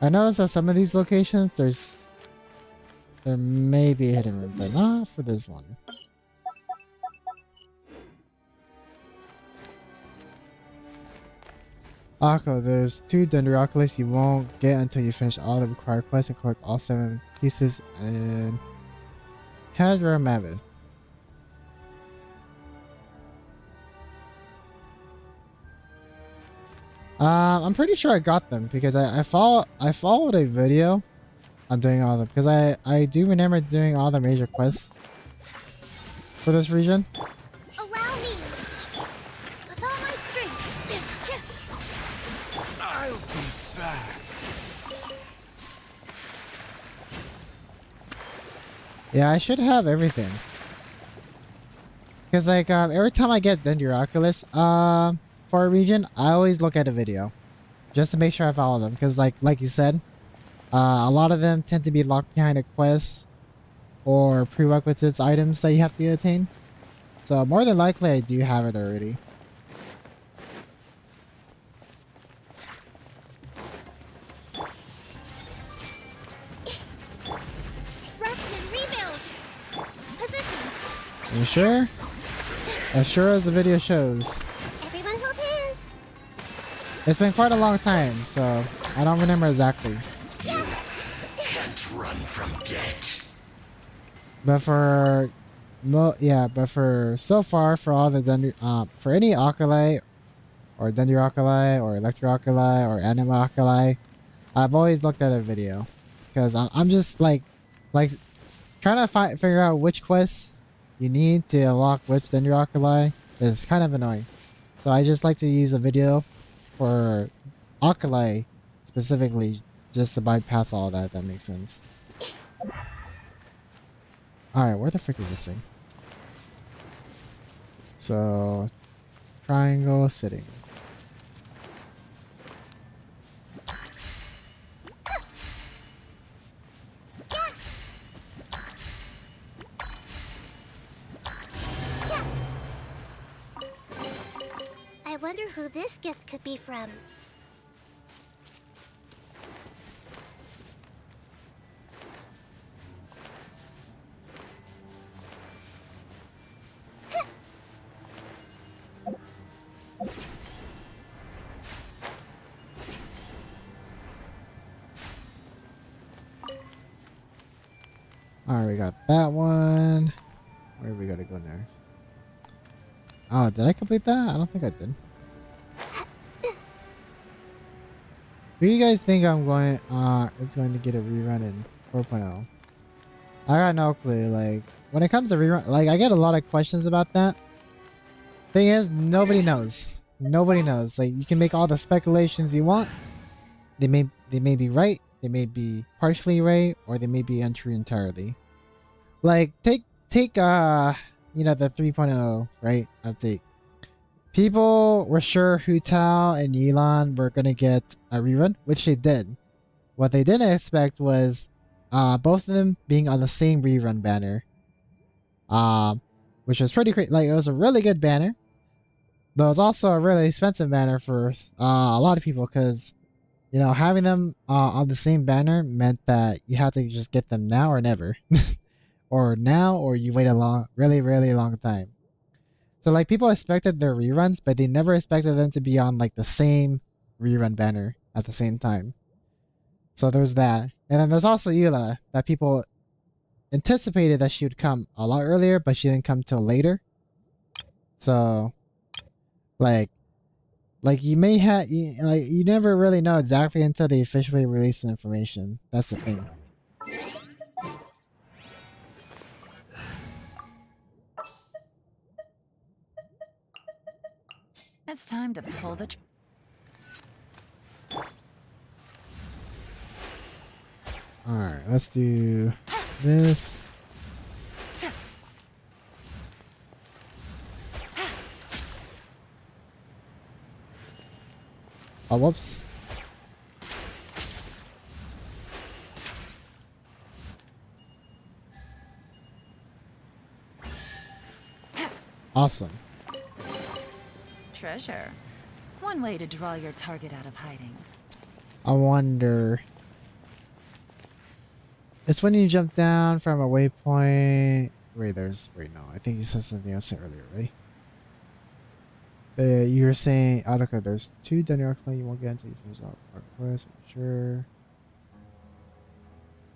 S1: I noticed that some of these locations, there may be a hidden room, but not for this one. Akko, there's 2 Dendrioculus you won't get until you finish all the required quests and collect all 7 pieces in Hadra Mammoth. I'm pretty sure I got them because I followed a video on doing all of them because I do remember doing all the major quests for this region.
S2: Allow me. With all my strength.
S3: I'll be back.
S1: Yeah, I should have everything. Because like every time I get Dendrioculus for a region, I always look at a video just to make sure I follow them. Because like you said, a lot of them tend to be locked behind a quest or prerequisites items that you have to attain. So more than likely, I do have it already.
S2: Rest and rebuild. Positions.
S1: You sure? As sure as the video shows.
S2: Everyone hold hands.
S1: It's been quite a long time, so I don't remember exactly.
S3: Can't run from death.
S1: But for so far for all the for any Oculi or Dendroculi or Electrooculi or Animoculi, I've always looked at a video because I'm just like trying to figure out which quests you need to unlock which Dendroculi is kind of annoying. So I just like to use a video for Oculi specifically just to bypass all that, if that makes sense. Alright, where the frick is this thing? So, triangle sitting.
S2: I wonder who this gift could be from.
S1: Alright, we got that one. Where do we gotta go next? Oh, did I complete that? I don't think I did. Who do you guys think it's going to get a rerun in 4.0? I got no clue. Like, when it comes to rerun, like, I get a lot of questions about that. Thing is, nobody knows. Nobody knows. Like, you can make all the speculations you want. They may be right. They may be partially right, or they may be untrue entirely. Like, take you know, the 3.0, right, update. People were sure Hu Tao and Yilan were gonna get a rerun, which they did. What they didn't expect was both of them being on the same rerun banner. Which was pretty great. Like, it was a really good banner, but it was also a really expensive banner for a lot of people, because, you know, having them on the same banner meant that you had to just get them now or never. Or now, or you wait a really long time. So, like, people expected their reruns, but they never expected them to be on, like, the same rerun banner at the same time. So there's that. And then there's also Eula, that people anticipated that she would come a lot earlier, but she didn't come till later. So, like you may have, like, you never really know exactly until they officially release the information. That's the thing.
S4: It's time to pull the
S1: Alright, let's do this. Oh, whoops. Awesome.
S4: treasure. One way to draw your target out of hiding.
S1: I wonder. It's when you jump down from a waypoint. Wait, no. I think you said something else earlier, right? You were saying, Aruka, there's 2 Daniel Clay you won't get until you finish out our quest. I'm sure.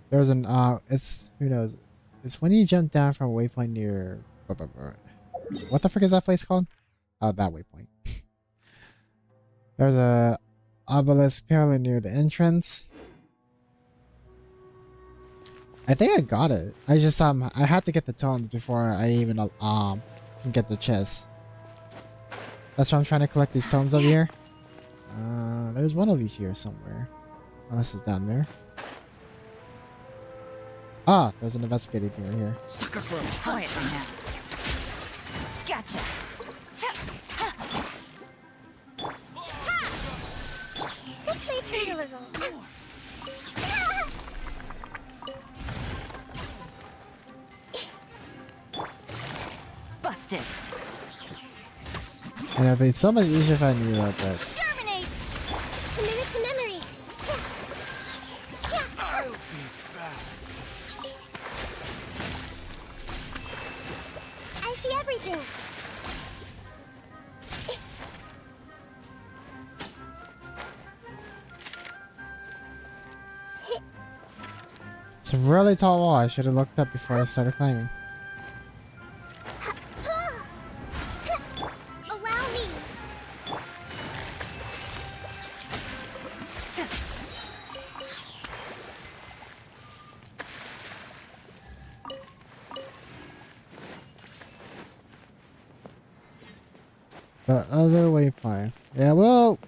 S1: There's an, who knows? It's when you jump down from a waypoint near, what the frick is that place called? Oh, that waypoint. There's a obelisk pillar near the entrance. I think I got it. I just I had to get the tones before I even can get the chest. That's why I'm trying to collect these tomes over here. There's one over here somewhere. Unless it's down there. Ah, there's an investigating thing right here.
S4: Sucker for a quiet now. Gotcha.
S2: This may hurt a little.
S4: Busted.
S1: And it'd be so much easier if I knew that, but...
S2: Exterminate! Commit it to memory.
S3: I'll be back.
S2: I see everything.
S1: It's a really tall wall. I should have looked up before I started climbing.
S2: Allow me.
S1: The other waypoint. Yeah, we'll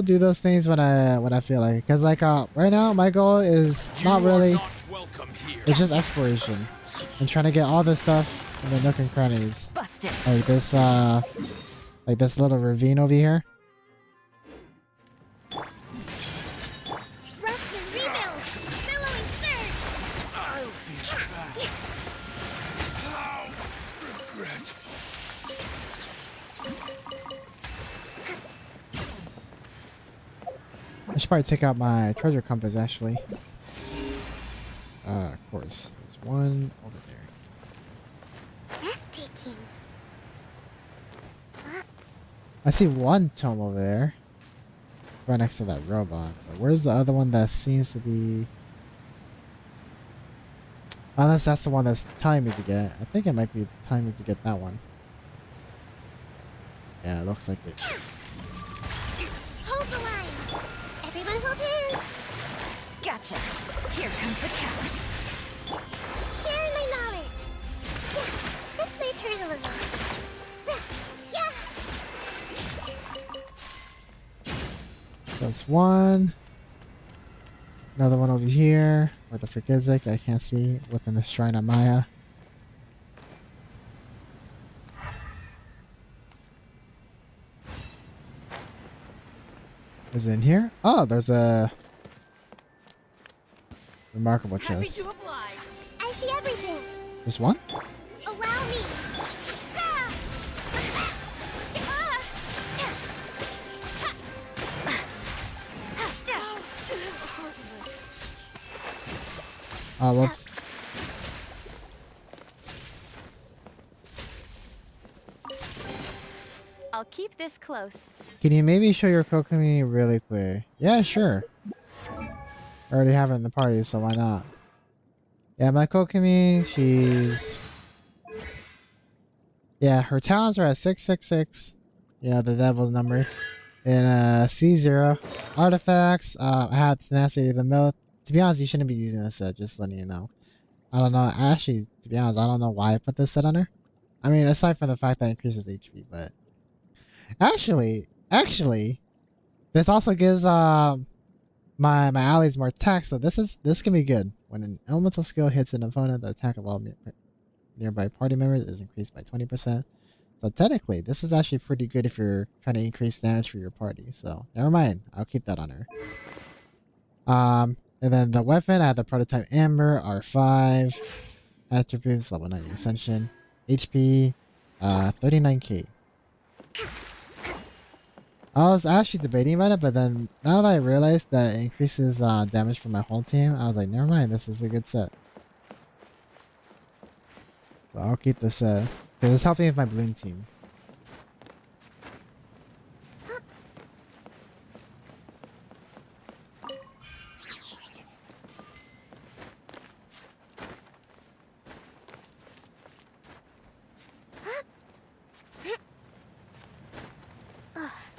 S1: do those things when I feel like it. Cause like right now my goal is not really.
S3: Welcome here.
S1: It's just exploration and trying to get all this stuff in the nook and crannies.
S4: Busted.
S1: Like this little ravine over here.
S2: Rest and rebuild. Billowing surge.
S3: I'll be back. How regret.
S1: I should probably take out my treasure compass actually. Of course. There's one over there.
S2: Breathtaking.
S1: I see one tome over there. Right next to that robot. But where's the other one that seems to be... Unless that's the one that's telling me to get. I think it might be telling me to get that one. Yeah, it looks like it.
S2: Hold the line. Everyone hold hands.
S4: Gotcha. Here comes the couch.
S2: Sharing my knowledge. Yeah, this might hurt a little. Yeah.
S1: That's one. Another one over here. Where the frick is it? I can't see. Within the Shrine of Maya. Is it in here? Oh, there's a remarkable
S4: Happy
S1: chest.
S4: to oblige.
S2: I see everything.
S1: Just one?
S2: Allow me. Ah! Ah!
S1: Oh, whoops.
S4: I'll keep this close.
S1: Can you maybe show your Kokomi really quick? Yeah, sure. I already have it in the party, so why not? Yeah, my Kokomi, she's... Yeah, her talents are at 666. You know, the devil's number. And C0. Artifacts, I have Tenacity of the Milk. To be honest, you shouldn't be using this set, just letting you know. I don't know. Actually, to be honest, I don't know why I put this set on her. I mean, aside from the fact that it increases HP, but... Actually, this also gives my allies more attack, so this can be good. When an elemental skill hits an opponent, the attack of all nearby party members is increased by 20%. So technically, this is actually pretty good if you're trying to increase damage for your party. So never mind, I'll keep that on her. And then the weapon, I have the prototype Amber R5, attributes level 90 Ascension, HP 39k. I was actually debating about it, but then now that I realized that it increases damage for my whole team, I was like, never mind, this is a good set. So I'll keep this set, because it's helping with my balloon team.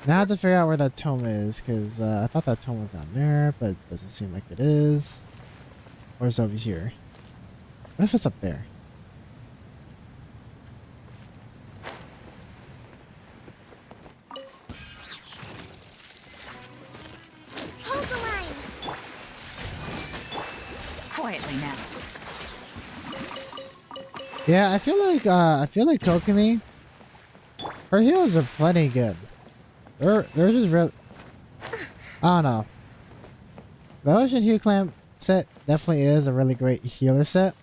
S1: Now I have to figure out where that tome is, because I thought that tome was down there, but it doesn't seem like it is. Or it's over here. What if it's up there?
S2: Hold the line.
S4: Quietly now.
S1: Yeah, I feel like Kokomi, her heals are plenty good. They're just real. I don't know. The Ocean Hue Clamp set definitely is a really great healer set.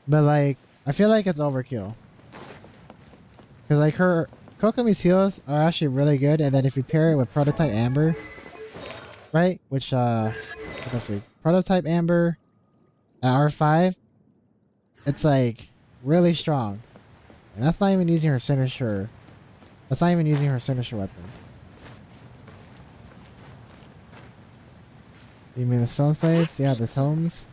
S1: But like, I feel like it's overkill. Cause like her Kokomi's heals are actually really good, and then if you pair it with Prototype Amber, right? Which Prototype Amber at R5, it's like really strong. And that's not even using her signature. That's not even using her signature weapon. You mean the stone slates? Yeah, the tomes.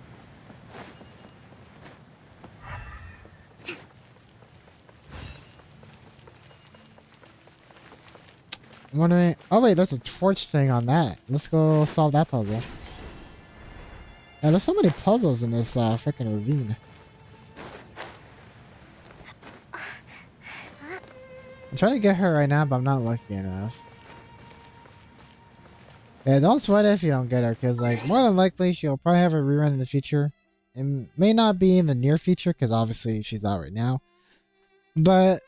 S1: I'm wondering. Oh wait, there's a torch thing on that. Let's go solve that puzzle. Yeah, there's so many puzzles in this freaking ravine. I'm trying to get her right now, but I'm not lucky enough. Yeah, don't sweat it if you don't get her, because like more than likely she'll probably have a rerun in the future. It may not be in the near future, because obviously she's out right now. But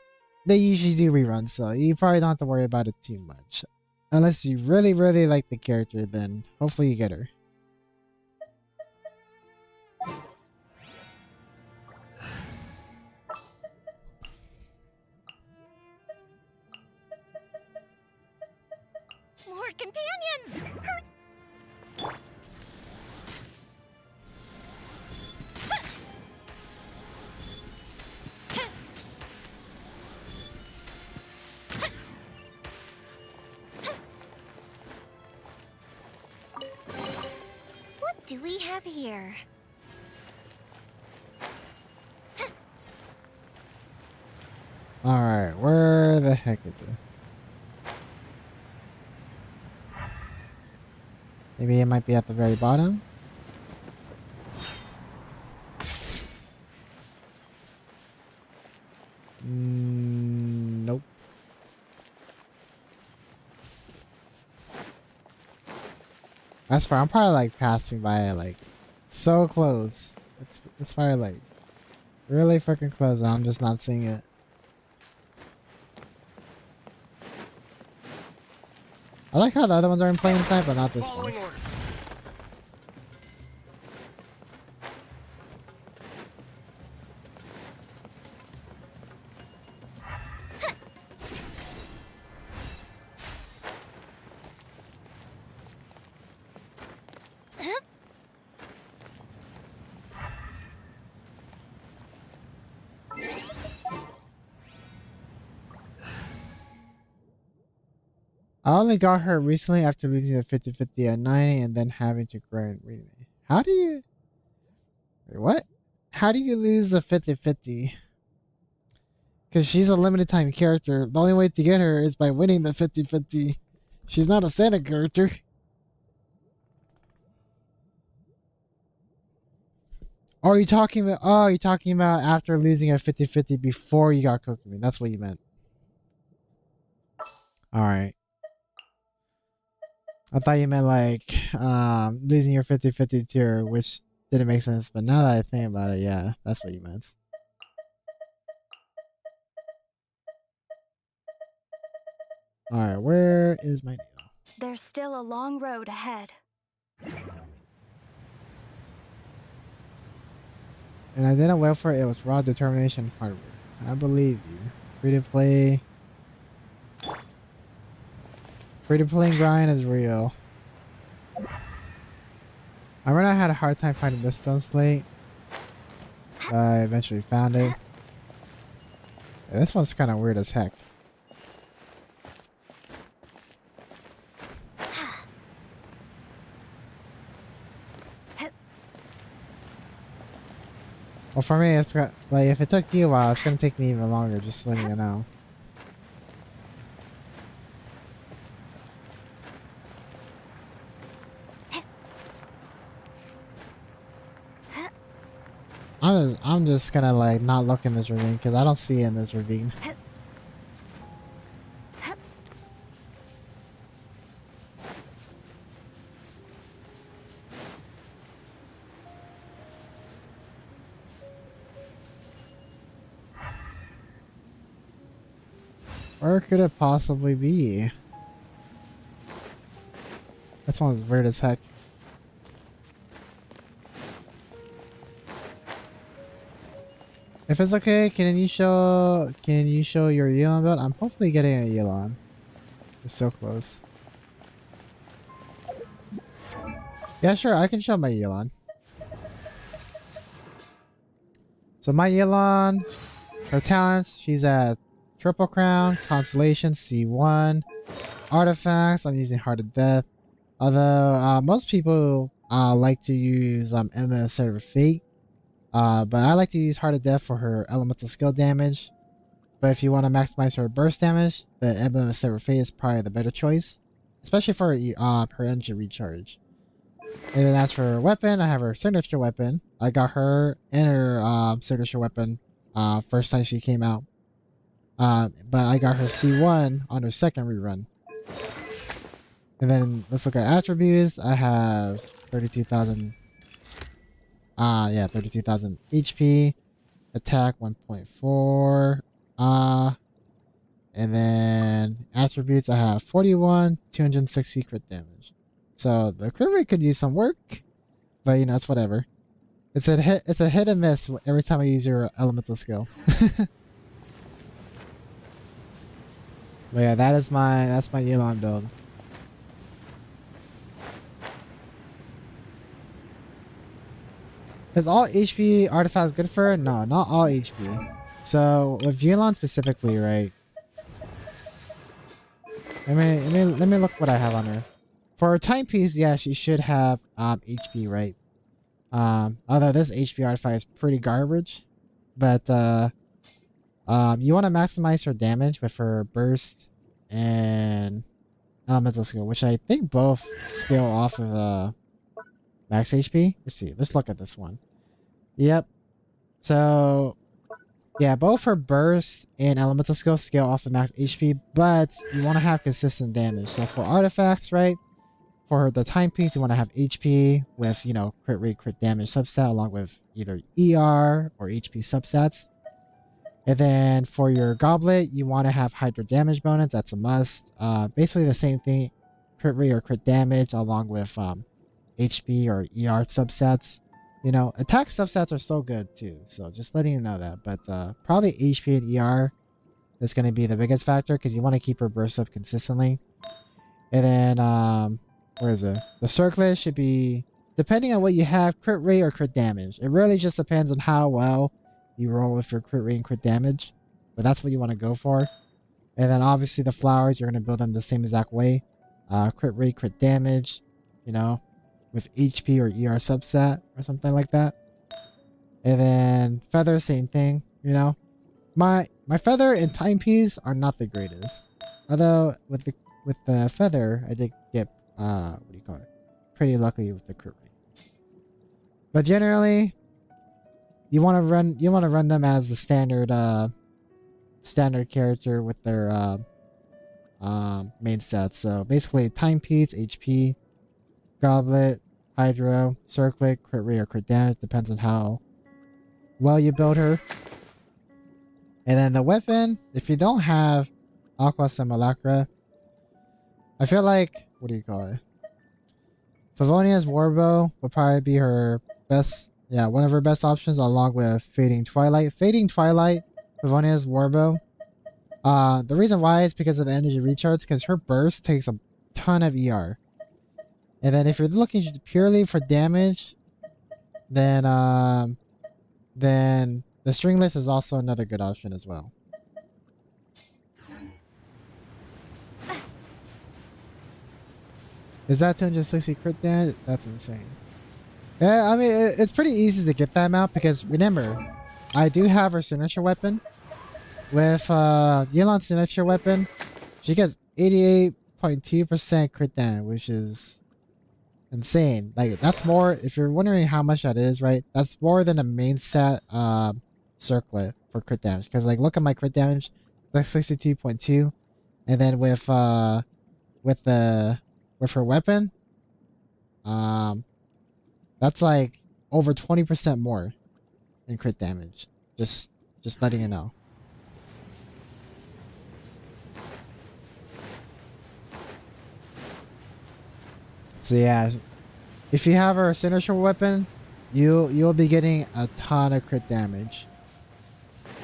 S1: they usually do reruns, so you probably don't have to worry about it too much. Unless you really, really like the character, then hopefully you get her.
S4: More companions! Hurry!
S2: What do we have here?
S1: Alright, where the heck is it? Maybe it might be at the very bottom. Nope. That's fine. I'm probably like passing by it, like so close. It's probably like really freaking close, and I'm just not seeing it. I like how the other ones are in plain sight, but not this one.
S3: Following orders.
S1: I only got her recently after losing the 50-50 at 90 and then having to grind. Wait a minute. How do you... Wait, what? How do you lose the 50-50? Because she's a limited time character. The only way to get her is by winning the 50-50. She's not a standard character. Or are you talking about... Oh, you're talking about after losing a 50-50 before you got Kokumi. That's what you meant. Alright. I thought you meant like losing your 50-50 tier, which didn't make sense. But now that I think about it, yeah, that's what you meant. Alright, where is my nail?
S4: There's still a long road ahead.
S1: And I didn't wait for it. It was raw determination and hard work. I believe you. Free to play. Free to play grind is real. I remember I had a hard time finding this stone slate. But I eventually found it. Yeah, this one's kind of weird as heck. Well, for me, it's got like if it took you a while, it's gonna take me even longer. Just letting you know. I'm just gonna like not look in this ravine because I don't see it in this ravine. Where could it possibly be? This one's weird as heck. If it's okay, can you show your Elon build? I'm hopefully getting a Elon. We're so close. Yeah, sure, I can show my Elon. So my Elon, her talents, she's at Triple Crown, Constellation, C1, Artifacts, I'm using Heart of Death. Although most people like to use NSFW Fate. But I like to use Heart of Death for her elemental skill damage. But if you want to maximize her burst damage, the Emblem of Sever Fate is probably the better choice. Especially for her engine recharge. And then as for her weapon, I have her signature weapon. I got her and her signature weapon first time she came out. But I got her C1 on her second rerun. And then let's look at attributes. I have 32,000. 32,000 HP. Attack 1.4. And then attributes, I have 41, 260 crit damage. So the crit rate could use some work, but you know, it's whatever. It's a hit and miss every time I use your elemental skill. But yeah, that's my Elon build. Is all HP artifacts good for her? No, not all HP. So with Yulon specifically, right? Let me look what I have on her. For her timepiece, yeah, she should have HP, right? Although this HP artifact is pretty garbage, but You want to maximize her damage with her burst and elemental skill, which I think both scale off of max HP. Let's see. Let's look at this one. Yep. So yeah, both her burst and elemental skill scale off of max HP, but you want to have consistent damage. So for artifacts, right? For the timepiece, you want to have HP with, you know, crit rate, crit damage substat, along with either ER or HP substats. And then for your goblet, you want to have hydro damage bonus. That's a must. Basically the same thing, crit rate or crit damage, along with HP or ER substats. You know, attack substats are still good too. So just letting you know that. But probably HP and ER is going to be the biggest factor because you want to keep her burst up consistently. And then where is it? The circlet should be, depending on what you have, crit rate or crit damage. It really just depends on how well you roll with your crit rate and crit damage. But that's what you want to go for. And then obviously the flowers, you're going to build them the same exact way. Crit rate, crit damage, you know, with HP or ER subset or something like that. And then feather, same thing, you know. My feather and timepiece are not the greatest. Although with the feather, I did get what do you call it? Pretty lucky with the crit rate. But generally, you want to run them as the standard character with their main stats. So basically, timepiece, HP, goblet, hydro, circlet, crit rate or crit damage, depends on how well you build her. And then the weapon, if you don't have Aqua Simulacra, I feel like, what do you call it? Favonia's Warbow will probably be her best, yeah, one of her best options, along with Fading Twilight. Fading Twilight, Favonia's Warbow. The reason why is because of the energy recharge, because her burst takes a ton of ER. And then if you're looking purely for damage, then the stringless is also another good option as well. Is that 260 crit damage? That's insane. Yeah, I mean, it's pretty easy to get that amount because remember, I do have her signature weapon. With Yelan's signature weapon, she gets 88.2% crit damage, which is insane. Like, that's more, if you're wondering how much that is, right? That's more than a main set circlet for crit damage. Because, like, look at my crit damage, that's 62.2. And then with her weapon, that's like over 20% more in crit damage. Just letting you know. So yeah, if you have her signature weapon, you'll be getting a ton of crit damage.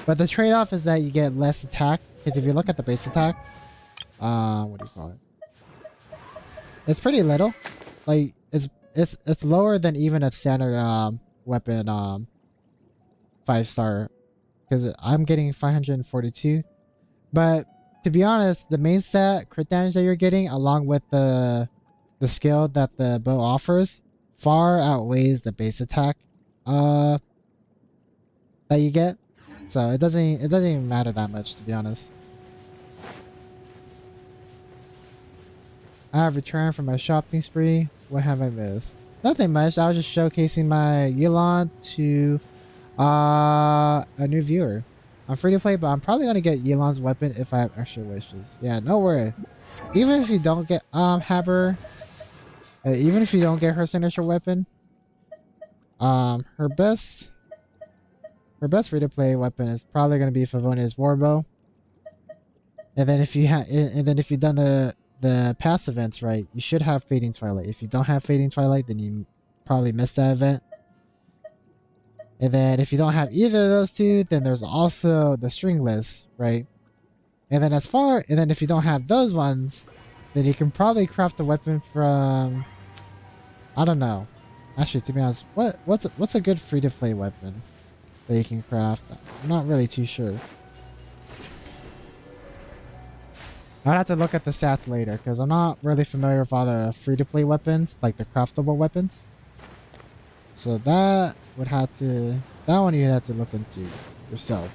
S1: But the trade-off is that you get less attack, because if you look at the base attack, what do you call it? It's pretty little. Like it's lower than even a standard weapon 5-star, because I'm getting 542. But to be honest, the main stat crit damage that you're getting, along with the skill that the bow offers, far outweighs the base attack that you get. So it doesn't even matter that much, to be honest. I have returned from my shopping spree. What have I missed? Nothing much. I was just showcasing my Yelan to a new viewer. I'm free to play, but I'm probably gonna get Yelan's weapon if I have extra wishes. Yeah, no worry. Even if you don't get have her, even if you don't get her signature weapon, her best free to play weapon is probably gonna be Favonia's Warbow. And then if you've done the past events right, you should have Fading Twilight. If you don't have Fading Twilight, then you probably missed that event. And then if you don't have either of those two, then there's also the stringless, right? And then if you don't have those ones, then you can probably craft a weapon from, I don't know. Actually, to be honest, what's a good free to play weapon that you can craft? I'm not really too sure. I'd have to look at the stats later, because I'm not really familiar with all the free-to-play weapons, like the craftable weapons. So that one you'd have to look into yourself.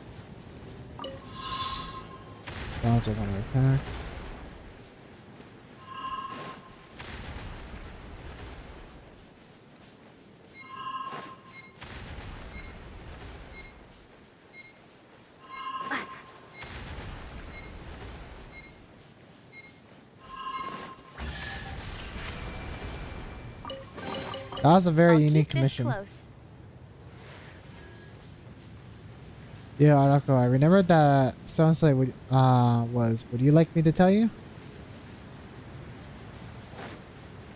S1: Dodge one of our attacks. That was a very
S2: I'll
S1: unique
S2: keep this
S1: commission.
S2: close.
S1: Yeah, Aruko, I remember that Stone Slate was. Would you like me to tell you?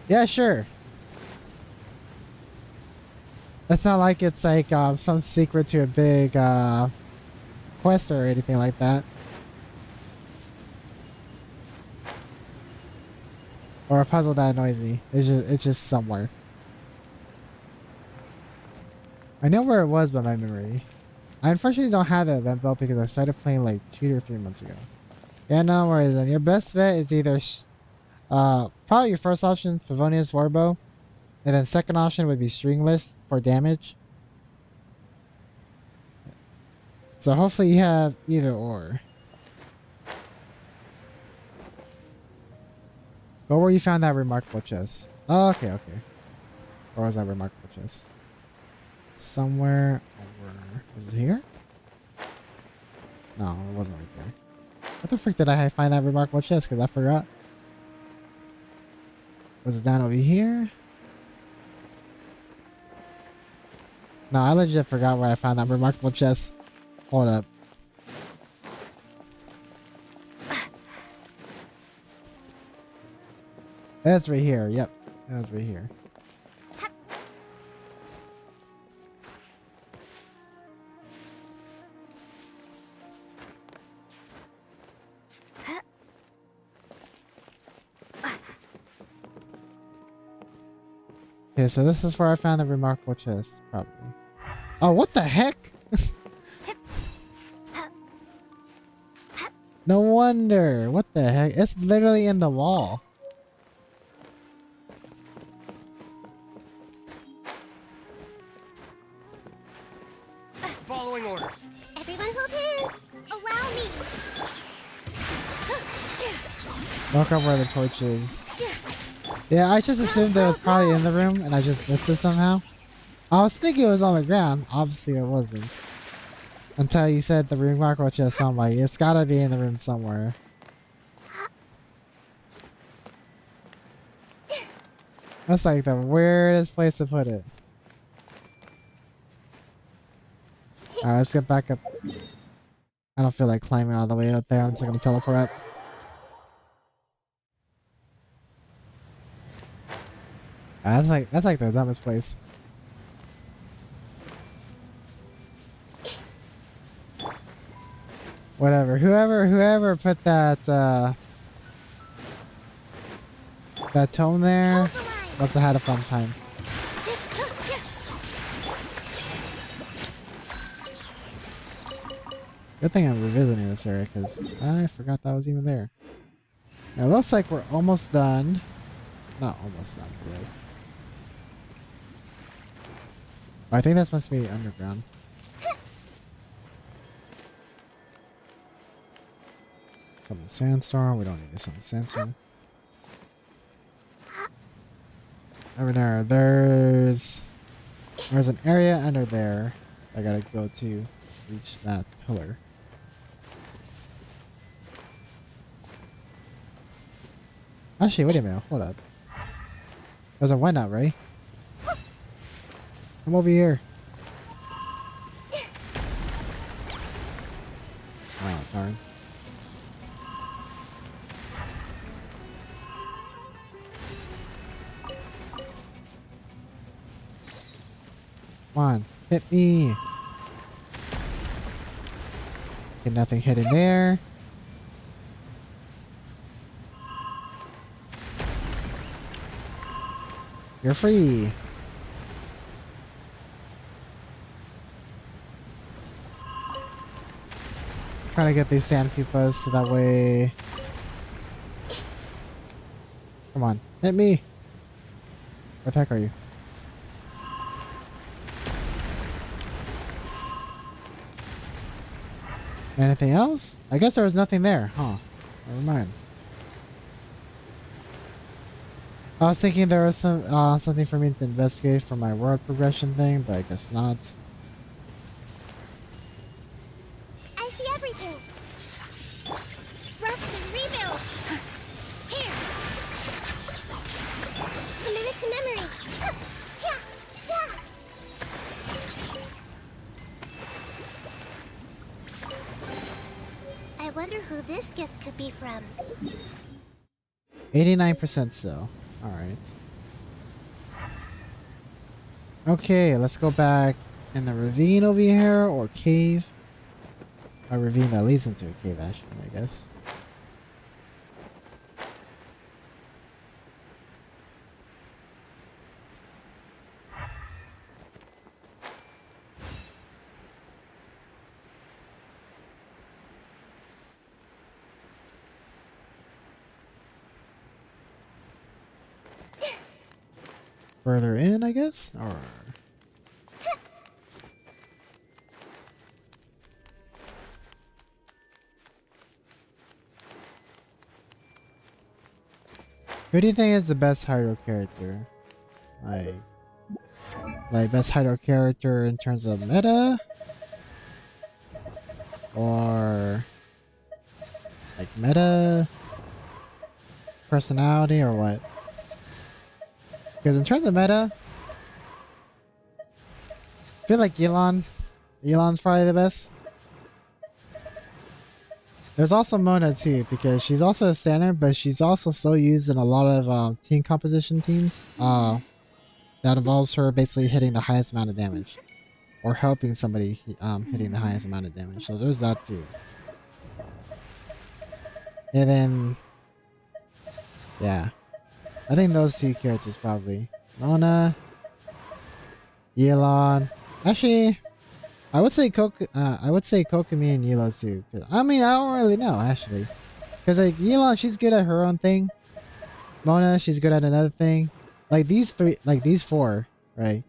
S1: Yeah, sure. It's not like it's like some secret to a big quest or anything like that. Or a puzzle that annoys me. It's just somewhere. I know where it was by my memory. I unfortunately don't have the event belt because I started playing like 2 or 3 months ago. Yeah, no worries. And your best bet is either probably your first option, Favonius Warbow, and then second option would be Stringless for damage. So hopefully you have either or. Go where you found that remarkable chest. Oh, okay, okay. Where was that remarkable chest? Somewhere over. Was it here? No, it wasn't right there. What the frick did I find that remarkable chest? Because I forgot. Was it down over here? No, I legit forgot where I found that remarkable chest. Hold up. That's right here. Yep. That's right here. Okay, so this is where I found the remarkable chest, probably. Oh, what the heck? No wonder. What the heck? It's literally in the wall.
S3: Following orders.
S2: Everyone hold hands. Allow me.
S1: Look up where the torch is. Yeah, I just assumed it was probably in the room and I just missed it somehow. I was thinking it was on the ground. Obviously it wasn't. Until you said the remarkable chest, so I'm like, it's gotta be in the room somewhere. That's like the weirdest place to put it. Alright, let's get back up. I don't feel like climbing all the way up there. I'm just gonna teleport up. That's like the dumbest place. Whatever. Whoever put that that tome there must have had a fun time. Good thing I'm revisiting this area because I forgot that was even there. Now it looks like we're almost done. Not almost done, really. I think that's supposed to be underground. Some sandstorm. We don't need some sandstorm. Over there, there's an area under there I gotta go to reach that pillar. Actually, wait a minute. Hold up. There's a why not, right? Come over here. Oh, darn. Come on, hit me. Get nothing hidden there. You're free. Trying to get these sand pupas so that way. Come on, hit me. Where the heck are you? Anything else? I guess there was nothing there, huh? Never mind. I was thinking there was something for me to investigate for my world progression thing, but I guess not.
S2: I see everything. Rust and rebuild. Here. Commit it to memory. Yeah, yeah. I wonder who this gift could be from.
S1: 89% still. Alright. Okay, let's go back in the ravine over here, or cave. A ravine that leads into a cave, actually, I guess. Further in, I guess? Or... who do you think is the best hydro character? Like best hydro character in terms of meta? Or... like meta? Personality, or what? Because in terms of meta, I feel like Elon's probably the best. There's also Mona too, because she's also a standard, but she's also so used in a lot of team composition teams that involves her basically hitting the highest amount of damage, or helping somebody hitting the highest amount of damage. So there's that too. And then, yeah, I think those two characters probably. Mona, Elon. Actually, I would say Kokomi and Yelo too. I mean, I don't really know actually, because like Yelo, she's good at her own thing. Mona, she's good at another thing. Like these three, like these four, right?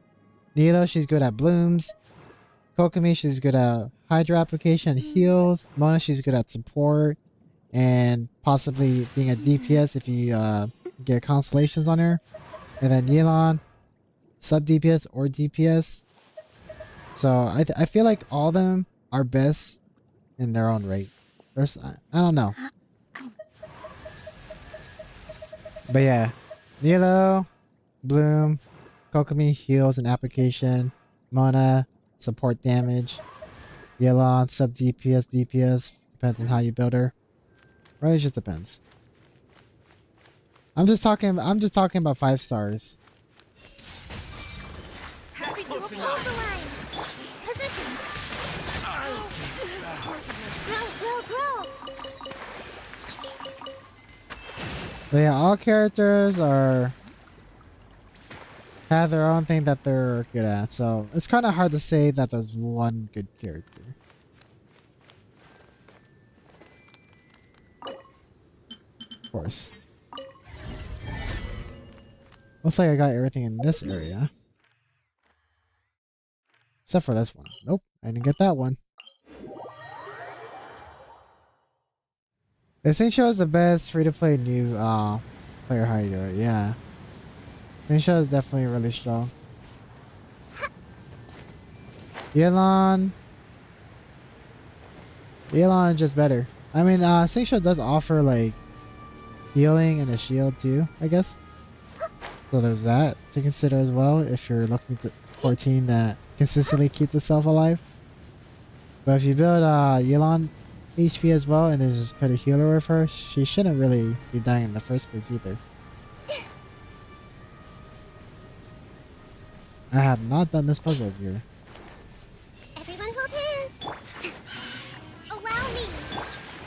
S1: Yelo, she's good at blooms. Kokomi, she's good at Hydra application and heals. Mona, she's good at support and possibly being a DPS if you get constellations on her. And then Yelan, sub DPS or DPS. So I feel like all of them are best in their own right. There's, I don't know. But yeah, Nilo, Bloom, Kokomi heals and application. Mona, support damage. Yelan, sub DPS, DPS. Depends on how you build her. Right, it just depends. I'm just talking about 5 stars.
S2: Happy to hold the line. Positions. Grow.
S1: But yeah, all characters have their own thing that they're good at, so it's kind of hard to say that there's one good character. Of course. Looks like I got everything in this area. Except for this one. Nope, I didn't get that one. Essential is the best free-to-play new player hider. Yeah. Essential is definitely really strong. Yelan is just better. I mean, Essential does offer like healing and a shield too, I guess. So there's that to consider as well if you're looking for a team that consistently keeps itself alive. But if you build Yelan HP as well and then just put a healer with her, she shouldn't really be dying in the first place either. I have not done this puzzle here.
S2: Everyone hold hands. Allow me.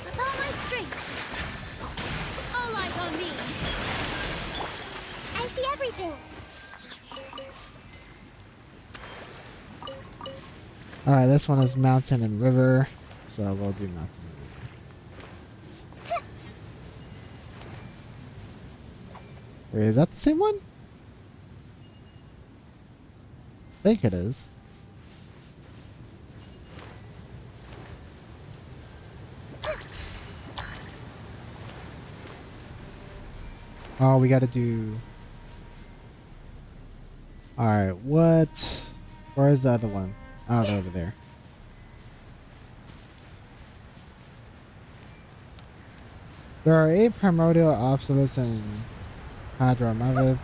S2: With all my strength. All eyes on me. I see everything.
S1: Alright, this one is mountain and river, so we'll do mountain and river. Wait, is that the same one? I think it is. Oh, we gotta do... Alright, what? Where's the other one? Oh, they're over there. There are 8 primordial obsolescence in Hadramaveth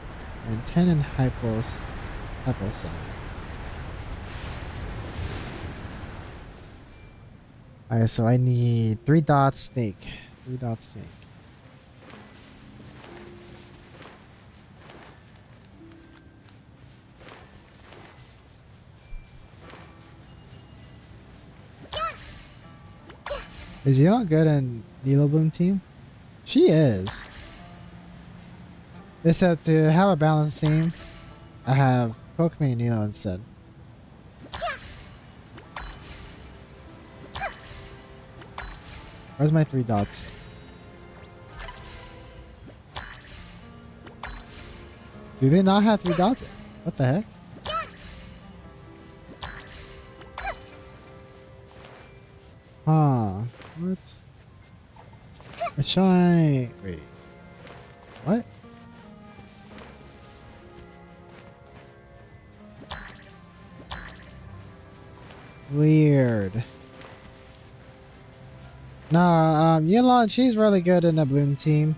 S1: and 10 in Hypos. Alright, so I need 3 dot snake. 3 dot snake. Is Yeon good in Needle Bloom team? She is. Except to have a balanced team, I have Pokemon and Needle instead. Where's my 3 dots? Do they not have 3 dots? What the heck? Huh. What? Wait. What? Weird. No, Yulon, she's really good in the Bloom team.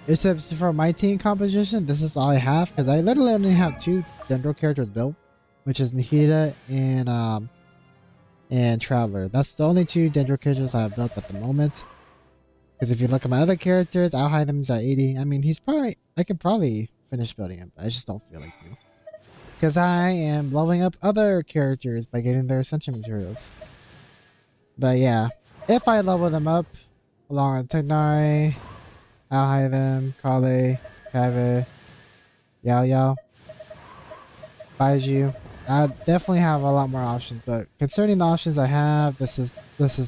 S1: Except for my team composition, this is all I have because I literally only have 2 Dendro characters built, which is Nihida and Traveler. That's the only 2 Dendro characters I have built at the moment. Because if you look at my other characters, I'll hide them at 80. I mean, I could probably finish building him, but I just don't feel like to. Because I am blowing up other characters by getting their ascension materials. But yeah, if I level them up, along with Tegnari, I'll hide them, Kale, Kave, Yao Yao, Baiju. I definitely have a lot more options, but concerning the options I have, this is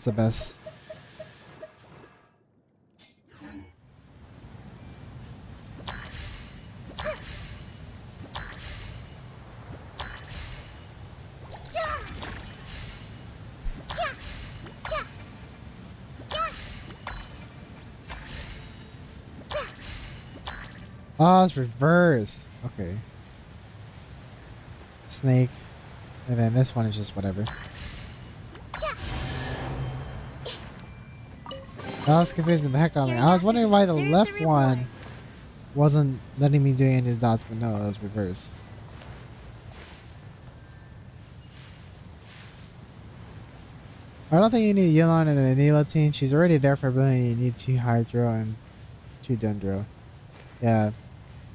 S1: the best. Oh, it's reverse. Okay. Snake. And then this one is just whatever. That was confusing the heck out of me. I was wondering why the left one wasn't letting me do any of these dots, but no, it was reversed. I don't think you need Yulon and a Anila team. She's already there for ability. You need 2 Hydro and 2 Dendro. Yeah.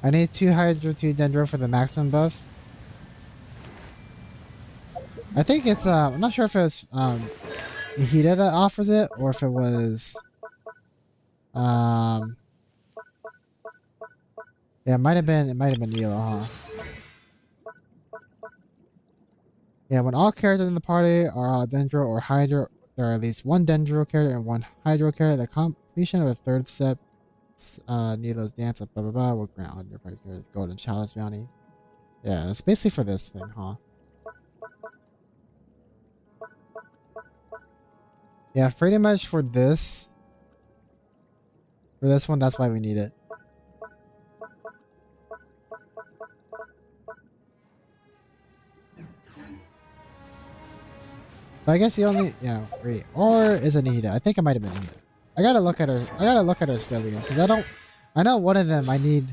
S1: I need 2 Hydro, 2 Dendro for the maximum buffs. I think it's I'm not sure if it was Nihida that offers it or if it was yeah, it might have been Nilo, huh? Yeah, when all characters in the party are Dendro or Hydro, there are at least 1 Dendro character and 1 Hydro character. The completion of a 3rd step Nilo's dance blah blah blah will grant on your party character's golden chalice bounty. Yeah, it's basically for this thing, huh? Yeah, pretty much for this. For this one, that's why we need it. But I guess the only, yeah, wait, or is it Nihida? I think it might have been Nihida. I gotta look at her skill again, because I know one of them I need,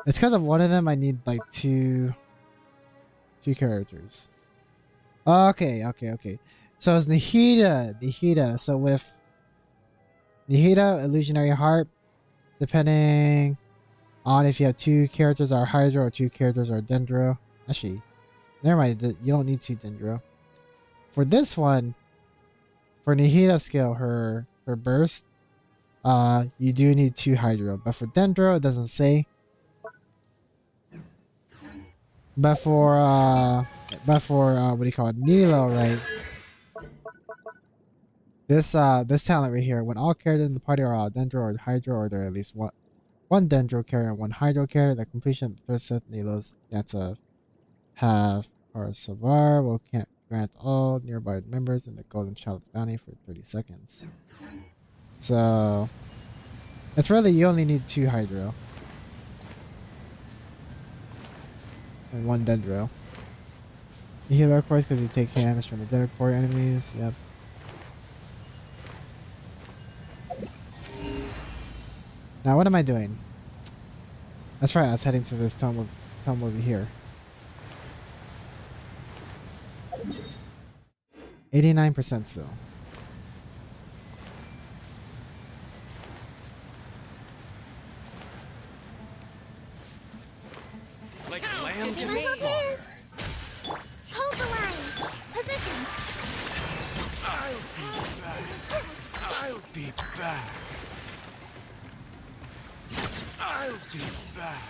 S1: it's because of one of them I need like two characters. Okay. So it's Nihida. So with Nihida, Illusionary Harp, depending on if you have 2 characters are Hydro or 2 characters are Dendro. Actually, never mind, you don't need 2 Dendro. For this one, for Nihida skill, her burst, you do need 2 Hydro. But for Dendro, it doesn't say. But for what do you call it, Nilo, right? This talent right here, when all characters in the party are Dendro or Hydro, or there are at least one Dendro carrier and 1 Hydro carrier, the completion of the 3rd set Nilo's chance of have or Savar will can't grant all nearby members in the Golden Child's bounty for 30 seconds. So It's really, you only need 2 hydro. And 1 dendro. You heal of course because you take damage from the dendro core enemies. Yep. Now what am I doing? That's right, I was heading to this tome over here. 89% still.
S3: Like lambs in
S2: Muscle
S3: the slaughter.
S2: hands. Hold the line. Positions.
S3: I'll be back. I'll be back.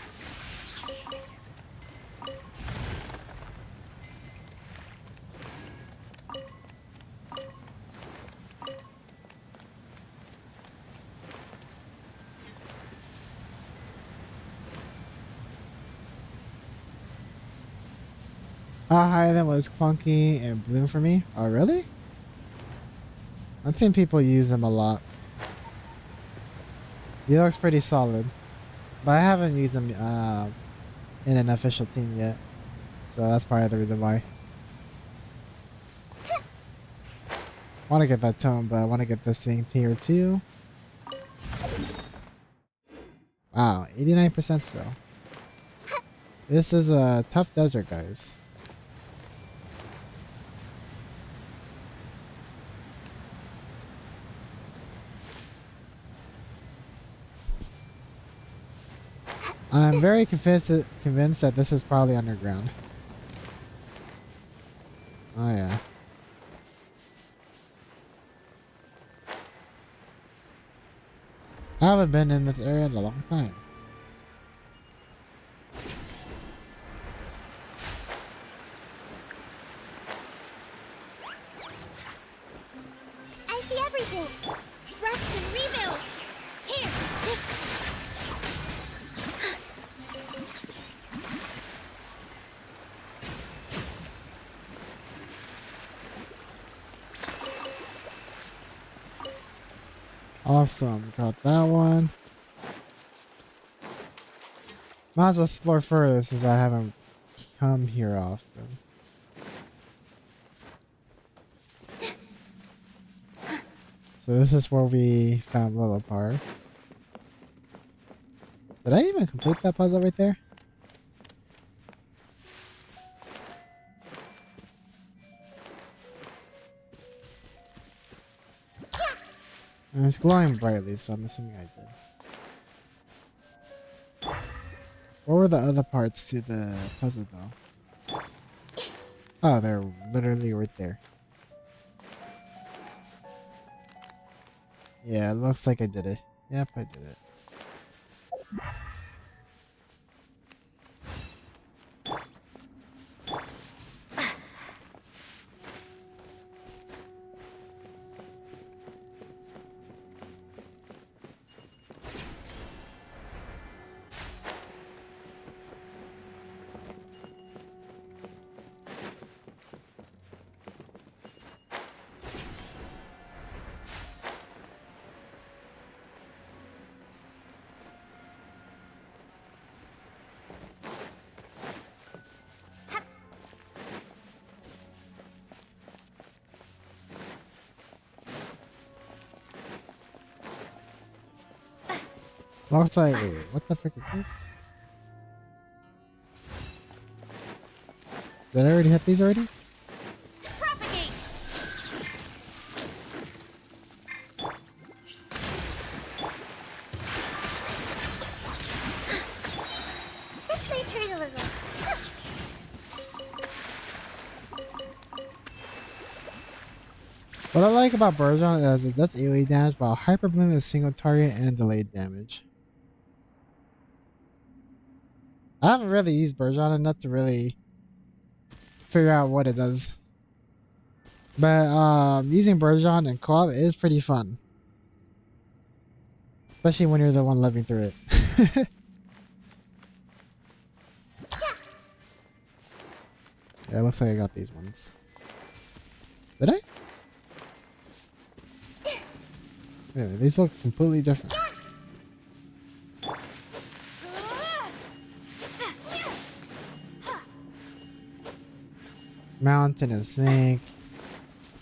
S1: Hi, that was clunky and bloom for me. Oh, really? I've seen people use them a lot. He looks pretty solid. But I haven't used them in an official team yet. So that's probably the reason why. Want to get that tone, but I want to get this thing tier 2. Wow, 89% still. This is a tough desert, guys. I'm very convinced that this is probably underground. Oh yeah. I haven't been in this area in a long time.
S2: I see everything. Rest and rebuild. Here.
S1: Awesome, got that one. Might as well explore further since I haven't come here often. So this is where we found Lillipar. Did I even complete that puzzle right there? And it's glowing brightly, so I'm assuming I did. What were the other parts to the puzzle though? Oh, they're literally right there. Yeah, it looks like I did it. Yep, I did it. Looks like, wait, what the frick is this? Did I already hit these already?
S2: Propagate. This might hurt a little.
S1: What I like about Burgeon is it does AoE damage, while Hyper Bloom is single target and delayed damage. I haven't really used Burgeon enough to really figure out what it does. But using Burgeon in co-op is pretty fun. Especially when you're the one living through it. Yeah, it looks like I got these ones. Did I? Yeah, these look completely different. Mountain and snake.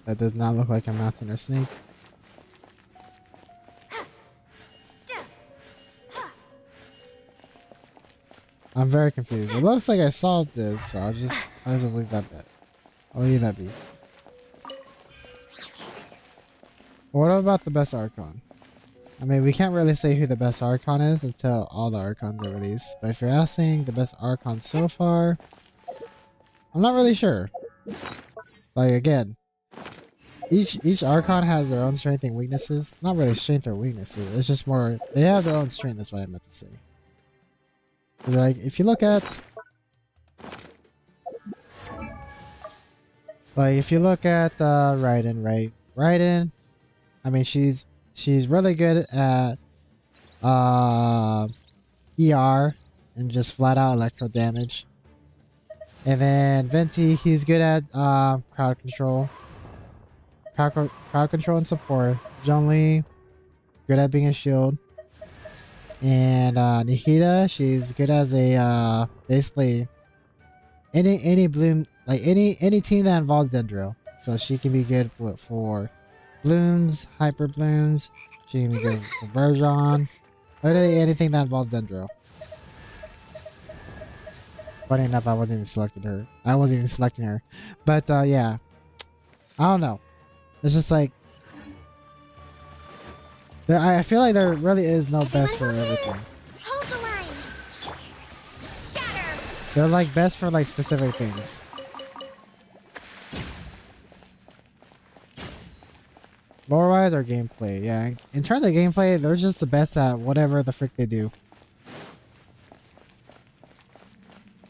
S1: That does not look like a mountain or snake. I'm very confused. It looks like I solved this, so I'll just leave that bit. I'll leave that be. What about the best Archon? I mean, we can't really say who the best Archon is until all the Archons are released. But if you're asking the best Archon so far, I'm not really sure. Like, again, each Archon has their own strength and weaknesses. Not really strength or weaknesses. It's just more, they have their own strength, that's what I meant to say. Like, if you look at... Like, if you look at Raiden, right? Raiden, I mean, she's really good at ER and just flat out electro damage. And then Venti, he's good at crowd control. Crowd control and support. Zhongli, good at being a shield. And Nihida, she's good as a basically any bloom, like any team that involves Dendro. So she can be good for blooms, hyper blooms. She can be good for Version. Literally anything that involves Dendro. Funny enough, I wasn't even selecting her. But yeah, I don't know. It's just like I feel like there really is no best for everything.
S2: Hold the line. Scatter.
S1: They're like best for like specific things. Lore wise or gameplay, yeah. In terms of gameplay, they're just the best at whatever the frick they do.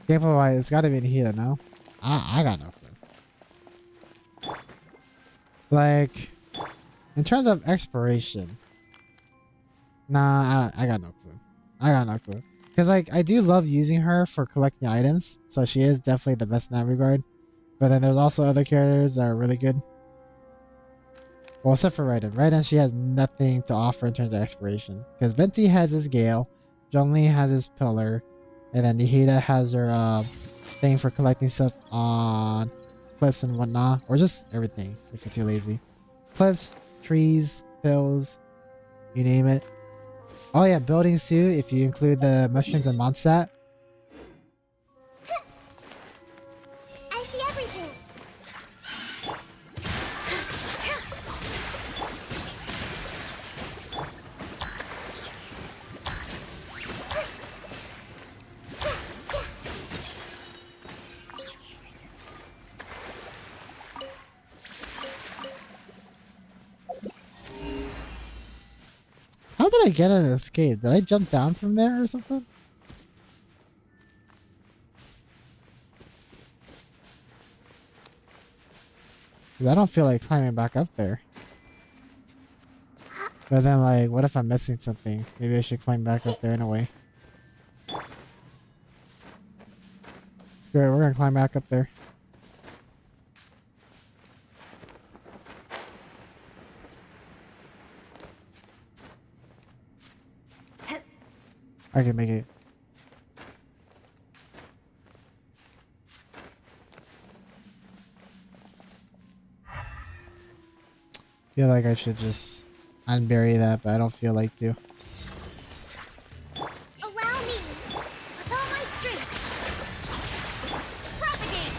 S1: Gameplay wise, it's gotta be Nihida, no? I got no clue. Like, in terms of exploration, nah, I got no clue. Because like, I do love using her for collecting items, so she is definitely the best in that regard. But then there's also other characters that are really good. Well, except for Raiden. Raiden, she has nothing to offer in terms of exploration. Because Venti has his Gale, Zhongli has his Pillar, and then Nihida has her thing for collecting stuff on cliffs and whatnot. Or just everything, if you're too lazy. Cliffs, trees, hills, you name it. Oh yeah, buildings too, if you include the mushrooms and Mondstadt.
S2: I see everything.
S1: How did I get in this cave? Did I jump down from there or something? I don't feel like climbing back up there. But then like, what if I'm missing something? Maybe I should climb back up there in a way. Screw it, we're gonna climb back up there. I can make it. Feel like I should just unbury that, but I don't feel like to.
S2: Allow me. With all my strength. Propagate.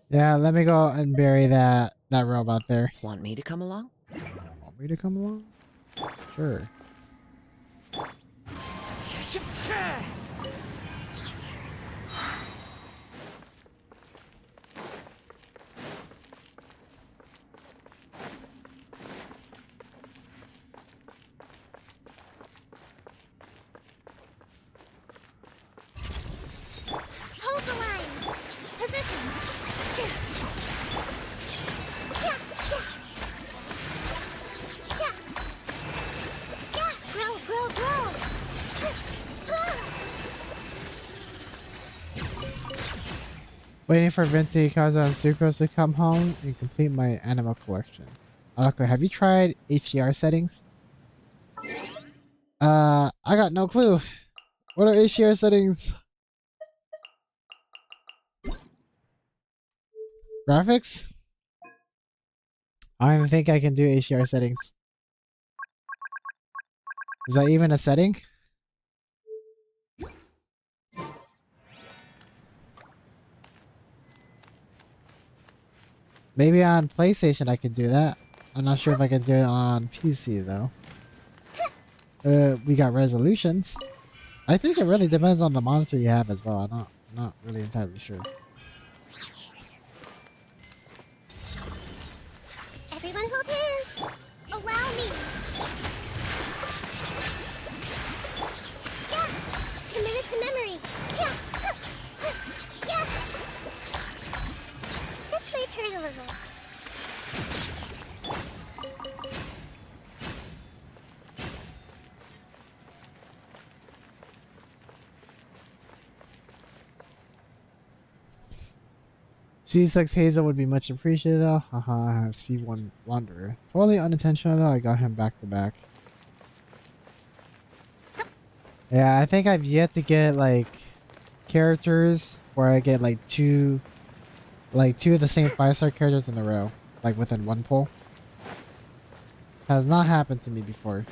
S1: Yeah, let me go and bury that robot there.
S5: Want me to come along?
S1: Want me to come along? Sure.
S2: Hold the line. Positions. Grow.
S1: Waiting for Venti, Kaza, and Sucrose to come home and complete my animal collection. Okay, have you tried HDR settings? I got no clue. What are HDR settings? Graphics? I don't even think I can do HDR settings. Is that even a setting? Maybe on PlayStation I could do that. I'm not sure if I can do it on PC though. We got resolutions. I think it really depends on the monitor you have as well. I'm not really entirely sure.
S2: Everyone hold hands. Allow me. Yeah. Commit it to memory. Yeah. Yeah. This might hurt a little.
S1: C6 Hazel would be much appreciated though. Haha, I have C1 Wanderer. Totally unintentional though, I got him back to back. Yeah, I think I've yet to get like characters where I get like two of the same 5-star characters in a row. Like within one pull. Has not happened to me before.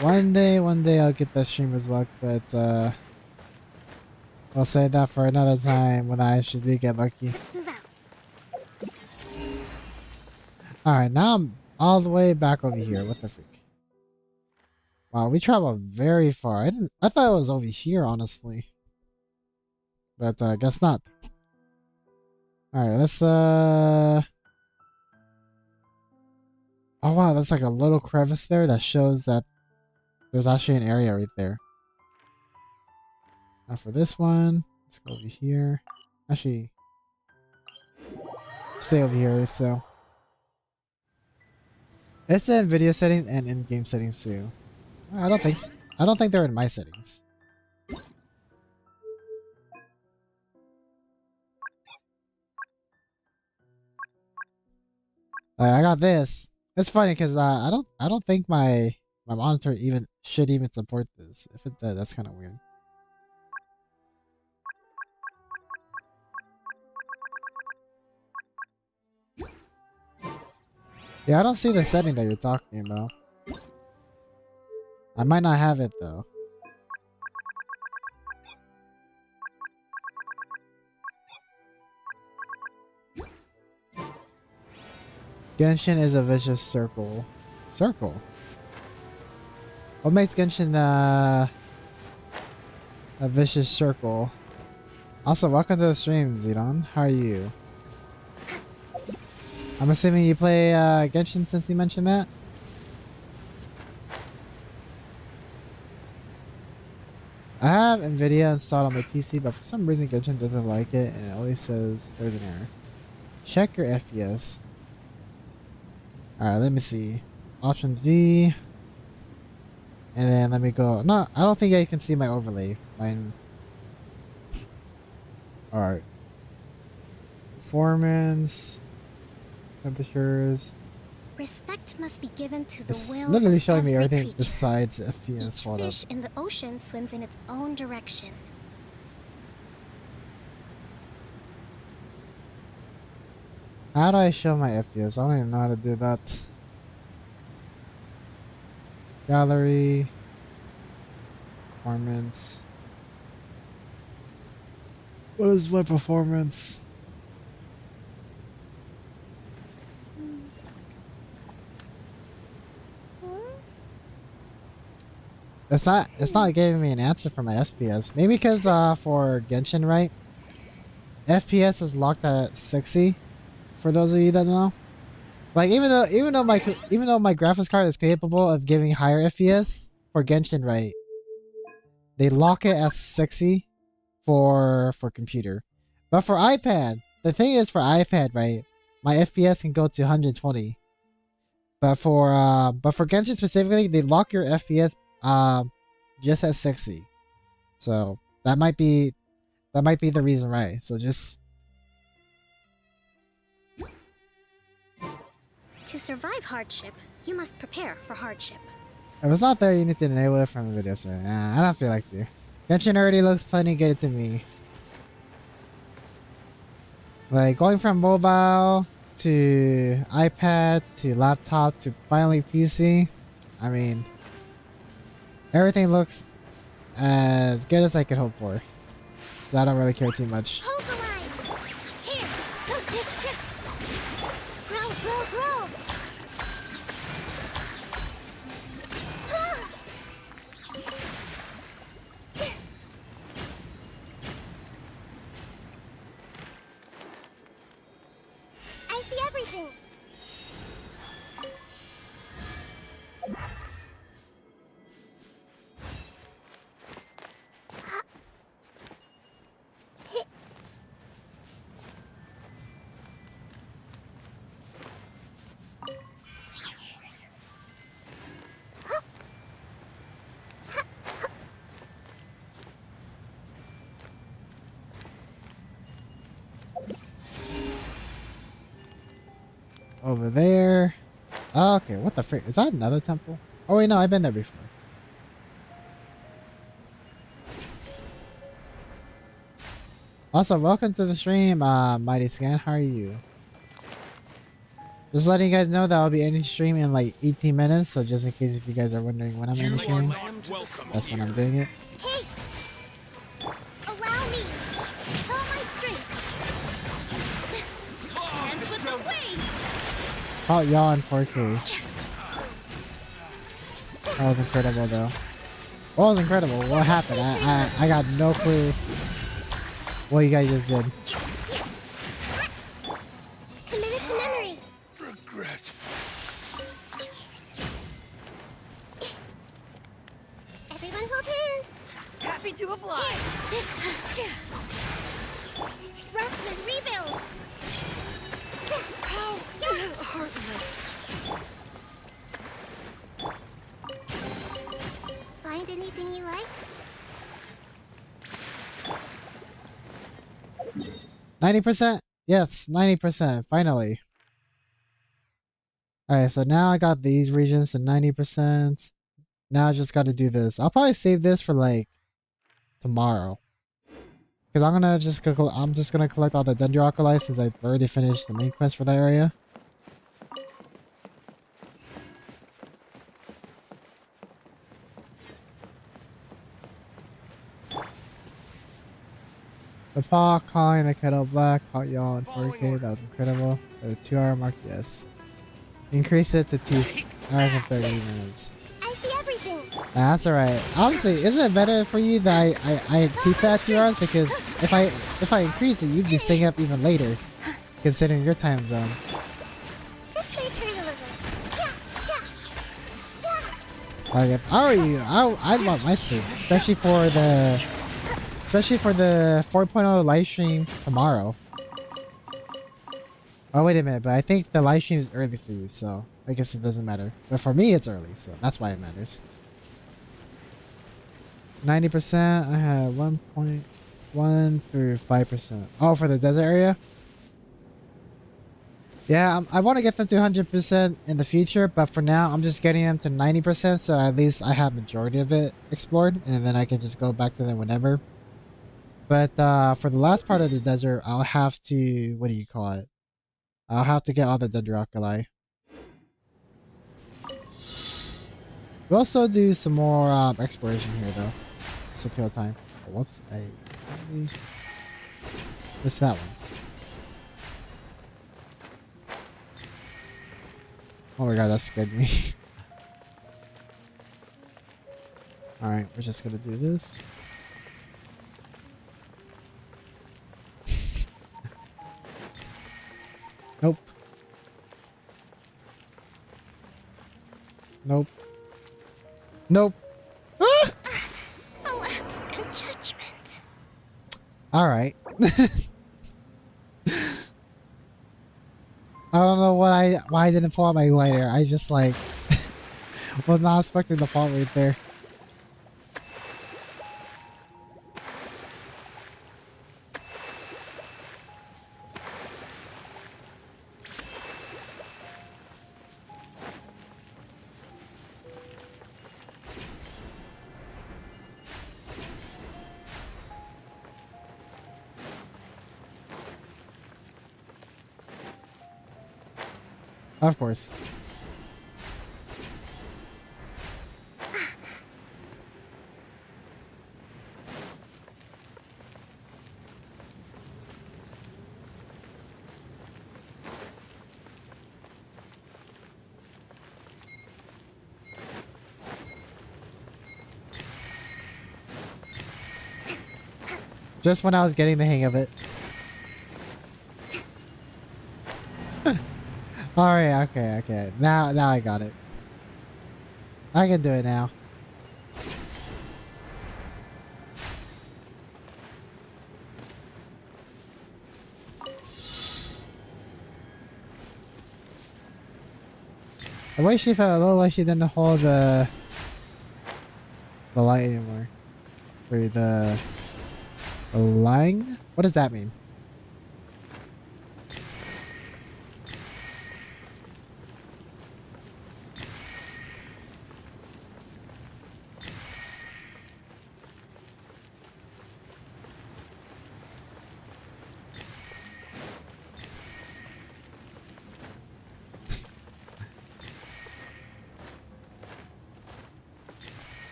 S1: One day I'll get that streamer's luck, but I'll save that for another time when I actually get lucky.
S2: Let's move out.
S1: Alright, now I'm all the way back over here. What the freak? Wow, we traveled very far. I thought it was over here, honestly. But guess not. Alright, let's oh wow, that's like a little crevice there that shows that there's actually an area right there. Now for this one, let's go over here. Actually, stay over here, so. It's in video settings and in-game settings too. I don't think they're in my settings. I got this. It's funny because I don't think my monitor should even support this. If it does, that's kind of weird. Yeah, I don't see the setting that you're talking about. I might not have it though. Genshin is a vicious circle. Circle? What makes Genshin a vicious circle? Also, welcome to the stream, Zidon. How are you? I'm assuming you play Genshin since you mentioned that? I have Nvidia installed on my PC, but for some reason Genshin doesn't like it and it always says there's an error. Check your FPS. Alright, let me see. Option D. And then let me go. No, I don't think I can see my overlay. Mine. Alright. Performance. Temperatures.
S2: Respect must be given to the
S1: It's
S2: will
S1: literally
S2: of
S1: showing me
S2: every
S1: everything
S2: creature.
S1: besides FPS.
S2: Each
S1: Hold up.
S2: fish in the ocean swims in its own direction.
S1: How do I show my FPS? I don't even know how to do that. Gallery. Performance. What is my performance? It's not giving me an answer for my FPS. Maybe because for Genshin, right? FPS is locked at 60. For those of you that know. Like even though my graphics card is capable of giving higher FPS for Genshin, right? They lock it at 60 for computer. But for iPad, the thing is for iPad, right? My FPS can go to 120. But for Genshin specifically, they lock your FPS just at 60. So that might be That might be the reason, right? So just...
S2: To survive hardship, you must prepare for hardship.
S1: If it's not there, you need to enable it from the video. So, nah, I don't feel like to. Genshin already looks plenty good to me. Like, going from mobile to iPad to laptop to finally PC. I mean, everything looks as good as I could hope for. So I don't really care too much.
S2: Hold the line! Here! Go, dip, dip! Grow, grow, grow! I see everything!
S1: Over there. Oh, okay, what the frick? Is that another temple? Oh wait, no, I've been there before. Also, welcome to the stream, Mighty Scan. How are you? Just letting you guys know that I'll be ending stream in like 18 minutes. So just in case if you guys are wondering when I'm ending stream, that's when I'm doing it.
S2: Take! Allow me! Show my strength! Dance with the waves!
S1: Caught y'all in 4K. That was incredible though. What was incredible? What happened? I got no clue what you guys just did.
S2: Commit it to memory!
S3: Regret.
S2: Everyone hold hands!
S4: Happy to oblige.
S2: Rest and rebuild!
S4: How heartless.
S2: Find anything you like?
S1: 90%? Yes, 90%. Finally. Alright, so now I got these regions to 90%. Now I just got to do this. I'll probably save this for like tomorrow. Because I'm just gonna collect all the Dendrocolite since I've already finished the main quest for that area. The paw calling the kettle black, caught y'all in 4K, that was incredible. For the 2-hour mark, yes. Increase it to 2 hours and 30 minutes.
S2: I see everything!
S1: That's alright. Honestly, isn't it better for you that I keep that 2 hours? Because if I increase it, you'd be staying up even later, considering your time zone.
S2: This way, hurry a little.
S1: Like if I were you, I'd want my sleep, especially for the 4.0 live stream tomorrow. Oh wait a minute, but I think the live stream is early for you, so I guess it doesn't matter. But for me, it's early, so that's why it matters. 90%. I have 1.1 through 5%. Oh, for the desert area. Yeah, I want to get them to 100% in the future, but for now, I'm just getting them to 90%, so at least I have majority of it explored, and then I can just go back to them whenever. But for the last part of the desert, I'll have to, what do you call it? I'll have to get all the Dendrocolite. We'll also do some more exploration here, though. It's a kill time. Oh, whoops, I missed that one. Oh my god, that scared me. Alright, we're just gonna do this. Nope. Nope. Nope. Ah!
S2: A lapse in judgment.
S1: Alright. I don't know why I didn't pull out my lighter. I just like was not expecting the fall right there. Of course. Just when I was getting the hang of it. Alright, okay. Now I got it. I can do it now. The way she felt a little like she didn't hold the light anymore. Or the line? What does that mean?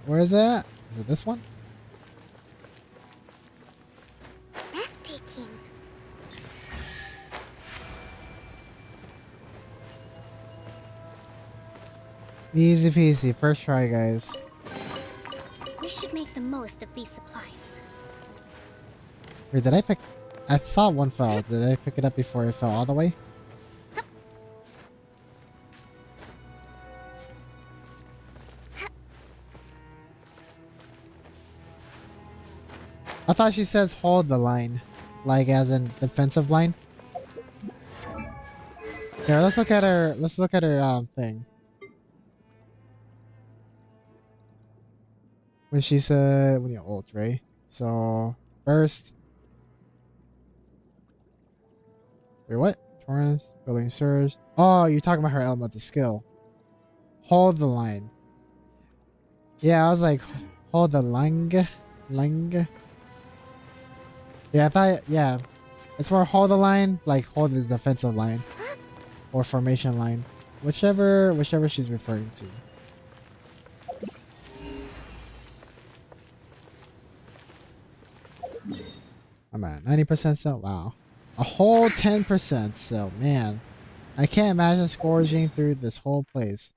S1: Where is it? Is it this one?
S2: Breathtaking.
S1: Easy peasy. First try, guys.
S2: We should make the most of these supplies.
S1: Wait, did I pick... I saw one fall. Did I pick it up before it fell all the way? I thought she says hold the line. Like as in defensive line. Here, let's look at her thing. When she said when you ult, right? So first. Wait, what? Torrents, building surge. Oh, you're talking about her elemental skill. Hold the line. Yeah, I was like, hold the line. Yeah, I thought, yeah. It's more hold the line, like hold the defensive line. Or formation line. Whichever she's referring to. I'm at 90% still. Wow. A whole 10% still, man. I can't imagine scourging through this whole place.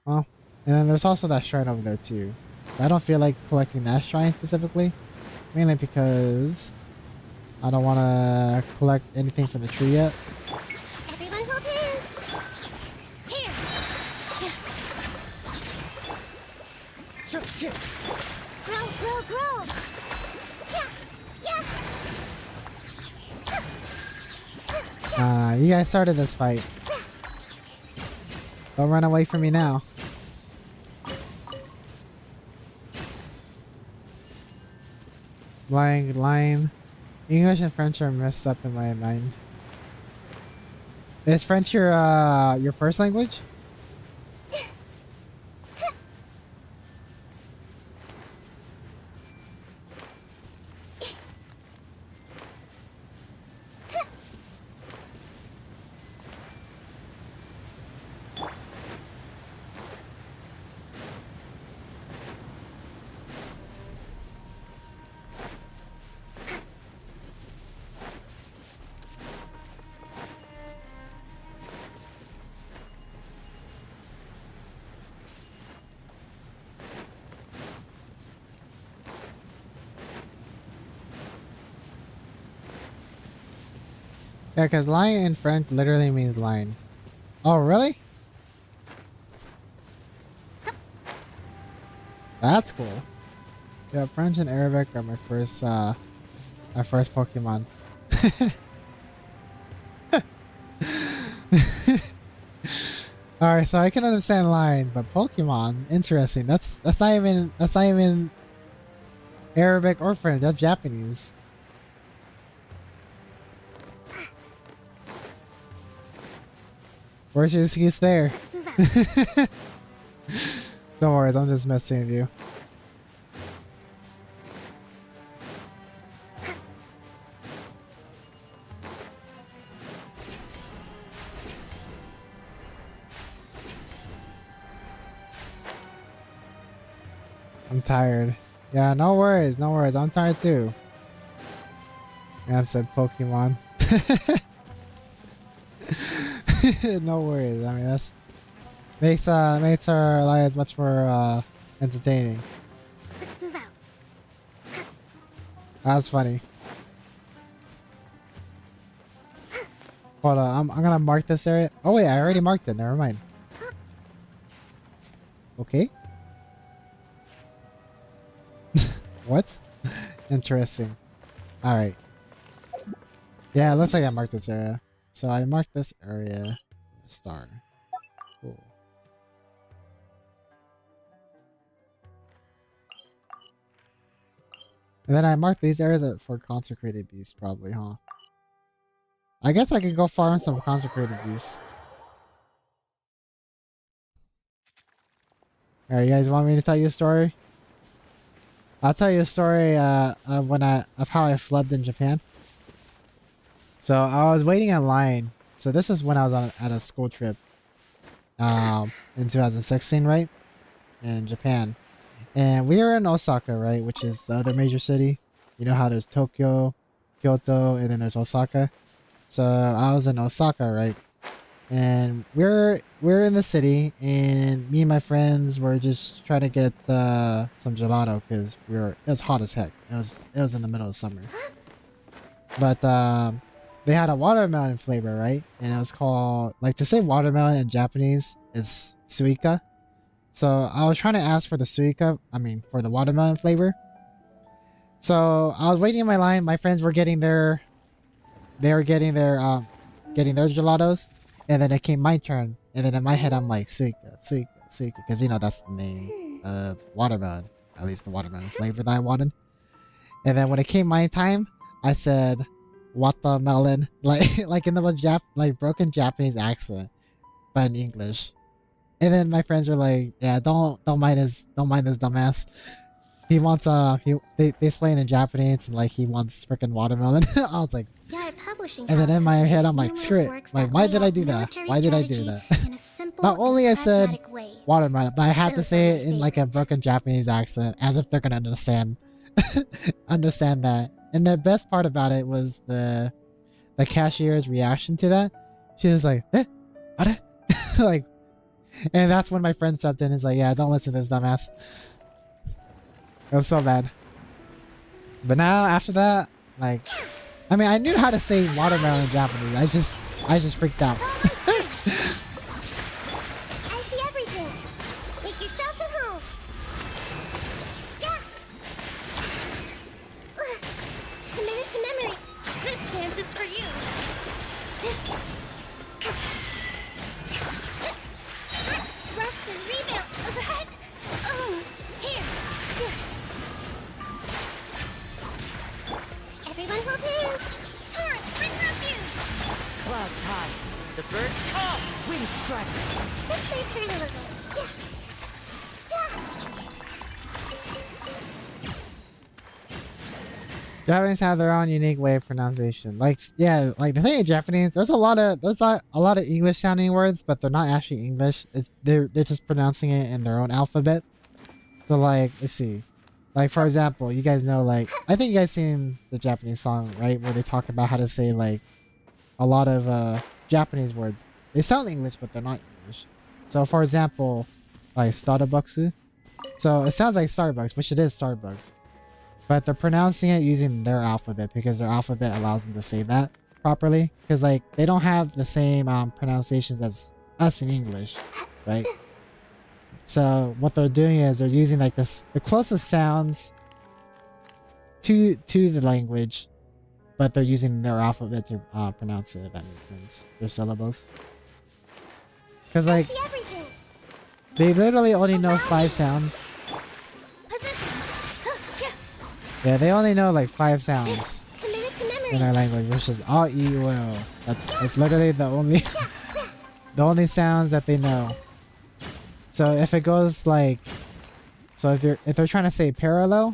S1: Well, and then there's also that shrine over there too. But I don't feel like collecting that shrine specifically. Mainly because I don't want to collect anything from the tree yet.
S2: Everyone hold hands. Here. Grow. Yeah.
S1: You guys started this fight. Don't run away from me now. Line. English and French are messed up in my mind. Is French your first language? Yeah, because line in French literally means line. Oh, really? That's cool. Yeah, French and Arabic are my first Pokemon. Alright, so I can understand line, but Pokemon, interesting. That's not even Arabic or French, that's Japanese. Where's your excuse there? Don't worry, I'm just messing with you. I'm tired. Yeah, no worries, no worries. I'm tired too. And said Pokemon. No worries. I mean that's makes our lives much more entertaining.
S2: Let's move out.
S1: That was funny. Hold on, I'm gonna mark this area. Oh wait, I already marked it. Never mind. Okay. What? Interesting. All right. Yeah, it looks like I marked this area. So I marked this area. Star. Cool. And then I marked these areas for consecrated beasts, probably, huh? I guess I could go farm some consecrated beasts. Alright, you guys want me to tell you a story? I'll tell you a story of how I flubbed in Japan. So I was waiting in line. So this is when I was at a school trip in 2016, right? In Japan. And we were in Osaka, right? Which is the other major city. You know how there's Tokyo, Kyoto, and then there's Osaka. So I was in Osaka, right? And we're in the city, and me and my friends were just trying to get some gelato because it was hot as heck. It was in the middle of summer. But they had a watermelon flavor, right? And it was called, like, to say watermelon in Japanese is suika. So I was trying to ask for the suika, for the watermelon flavor. So I was waiting in my line. My friends were getting their gelatos, and then it came my turn. And then in my head, I'm like, suika, because that's the name of watermelon, at least the watermelon flavor that I wanted. And then when it came my time, I said, watermelon, like in the most broken Japanese accent, but in English. And then my friends were like, "Yeah, don't mind this dumbass. He wants they explain in Japanese and like he wants freaking watermelon." I was like,
S2: Publishing
S1: and then in my head I'm like,
S2: numerous
S1: screw it.
S2: works
S1: Like,
S2: that
S1: why
S2: lay
S1: did I
S2: out
S1: do that?
S2: military
S1: Why did I do
S2: strategy
S1: that?
S2: in a simple
S1: Not only
S2: and
S1: I said
S2: pragmatic way.
S1: watermelon, but I had to
S2: Those
S1: say
S2: are
S1: it
S2: my
S1: in like a
S2: favorite.
S1: broken Japanese accent, as if they're gonna understand that. And the best part about it was the cashier's reaction to that. She was like, eh? What? Like, and that's when my friend stepped in and is like, yeah, don't listen to this dumbass. It was so bad. But now after that, like, I knew how to say watermelon in Japanese. I just freaked out.
S2: I see everything. Make yourselves at home. Yeah. Committed to memory. This dance is for you. Rest and rebuild. Right? Here. Everyone hold hands. Torrent, bring refuge.
S5: Clouds high. The birds call. Wind strike.
S2: This may hurt a little.
S1: Japanese have their own unique way of pronunciation. Like, yeah, like the thing in Japanese, there's a lot of English sounding words, but they're not actually English. They're just pronouncing it in their own alphabet. So like, let's see. Like, for example, you guys know, like, I think you guys seen the Japanese song, right? Where they talk about how to say, like, a lot of Japanese words. They sound English, but they're not English. So, for example, like, Starbucks. So, it sounds like Starbucks, which it is Starbucks. But they're pronouncing it using their alphabet because their alphabet allows them to say that properly. Because, like, they don't have the same pronunciations as us in English, right? So what they're doing is they're using like the closest sounds to the language, but they're using their alphabet to pronounce it, if that makes sense. Their syllables. Because like they literally only know 5 sounds. Yeah, they only know like 5 sounds in their language, which is a, e, u, o. That's literally the only sounds that they know. So if it goes like, so if they're trying to say parallel,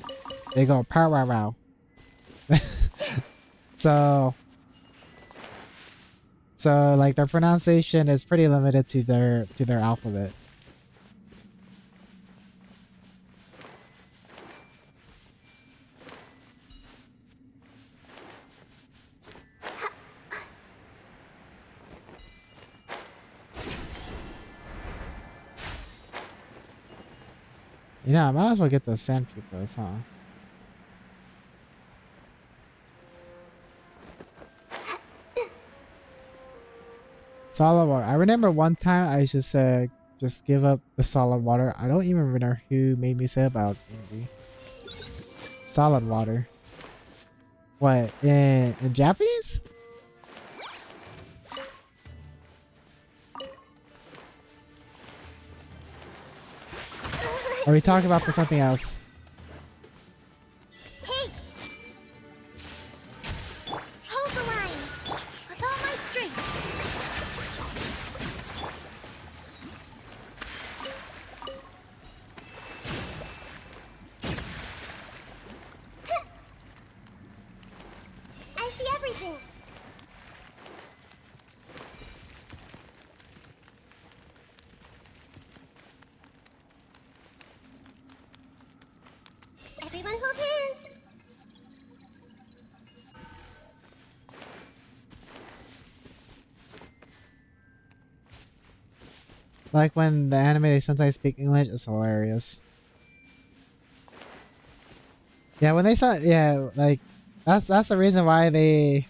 S1: they go parallel. so like their pronunciation is pretty limited to their alphabet. You know, I might as well get those sand pupas, huh? Solid water. I remember one time I just said, just give up the solid water. I don't even remember who made me say it, but I was angry. Solid water. What, in Japanese? Or are we talking about for something else?
S2: Hey! Hold the line! With all my strength! I see everything! Everyone hold hands!
S1: Like when the anime they sometimes speak English, it's hilarious. Yeah, when they saw, yeah, like that's the reason why they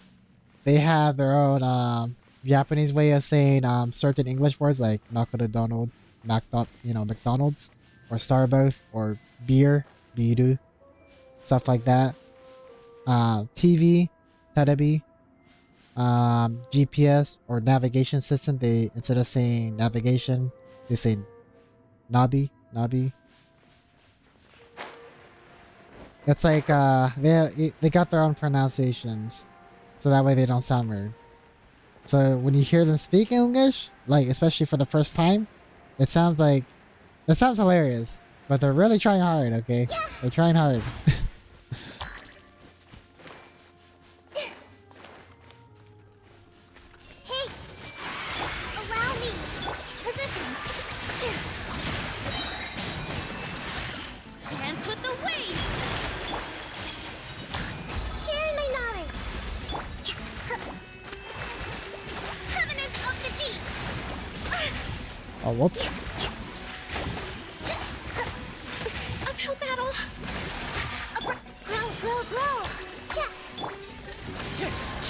S1: have their own Japanese way of saying certain English words like McDonald, McDonald's, or Starbucks, or beer, biru, stuff like that. TV, terebi, GPS or navigation system. They, instead of saying navigation, they say nabi. It's like they got their own pronunciations, so that way they don't sound weird. So when you hear them speak English, like especially for the first time, it sounds hilarious. But they're really trying hard, okay? They're trying hard.
S2: Hey! Allow me! Positions! Dance with the waves! Sharing my knowledge! Covenants of the deep!
S1: Oh, whoops.
S2: Uphill battle! Grow!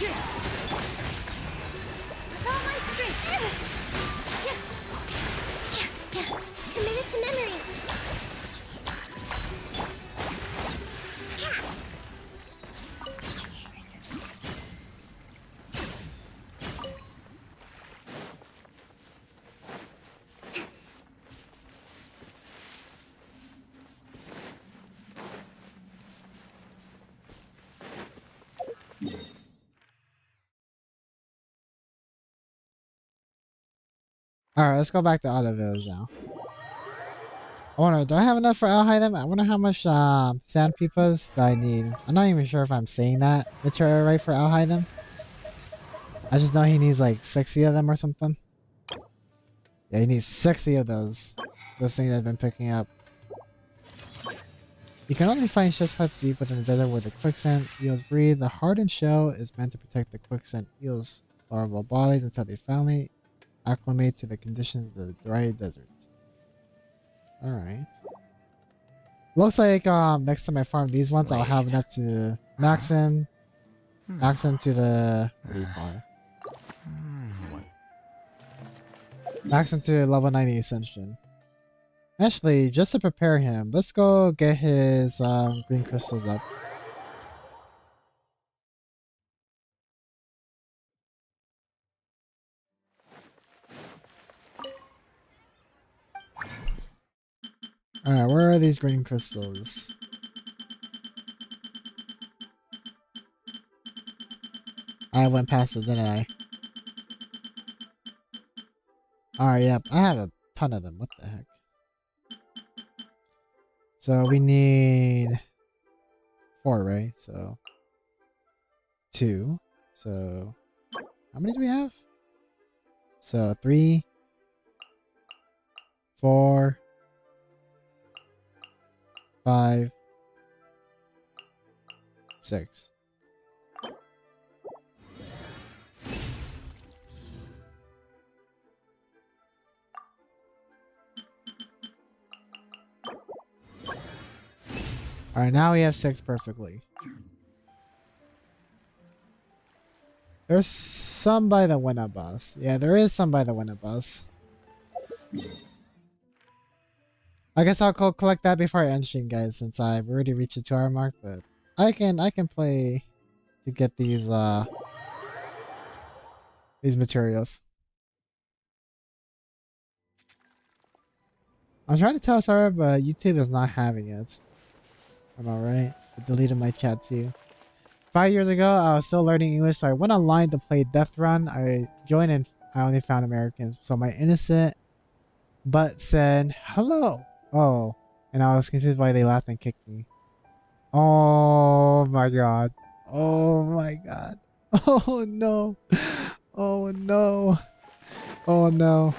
S2: Yeah! With all my strength! Yeah. Committed to memory!
S1: All right, let's go back to Auto Village now. Do I have enough for Alhaitham? I wonder how much sand pipas that I need. I'm not even sure if I'm saying that it's right for Alhaitham. I just know he needs like 60 of them or something. Yeah, he needs 60 of those things I've been picking up. You can only find ships huts deep within the desert where the quicksand eels breathe. The hardened shell is meant to protect the quicksand eels' larval bodies until they finally acclimate to the conditions of the dry desert. Alright. Looks like next time I farm these ones, I'll have enough to max them to the, what do you call it? Max him to level 90 Ascension. Actually, just to prepare him, let's go get his green crystals up. Alright, where are these green crystals? I went past it, didn't I? Alright, yep, I have a ton of them. What the heck? So we need 4, right? So 2. So how many do we have? So 3, 4, 5, 6. Alright, now we have 6 perfectly. There's some by the winner bus. Yeah, there is some by the winner bus. I guess I'll collect that before I end stream, guys, since I've already reached the 2-hour mark, but I can play to get these materials. I'm trying to tell Sarah, but YouTube is not having it. Am I right? I deleted my chat too. 5 years ago, I was still learning English, so I went online to play Death Run. I joined and I only found Americans. So my innocent butt said, hello. Oh, and I was confused why they laughed and kicked me. Oh my god. Oh my god. Oh no. Oh no. Oh no.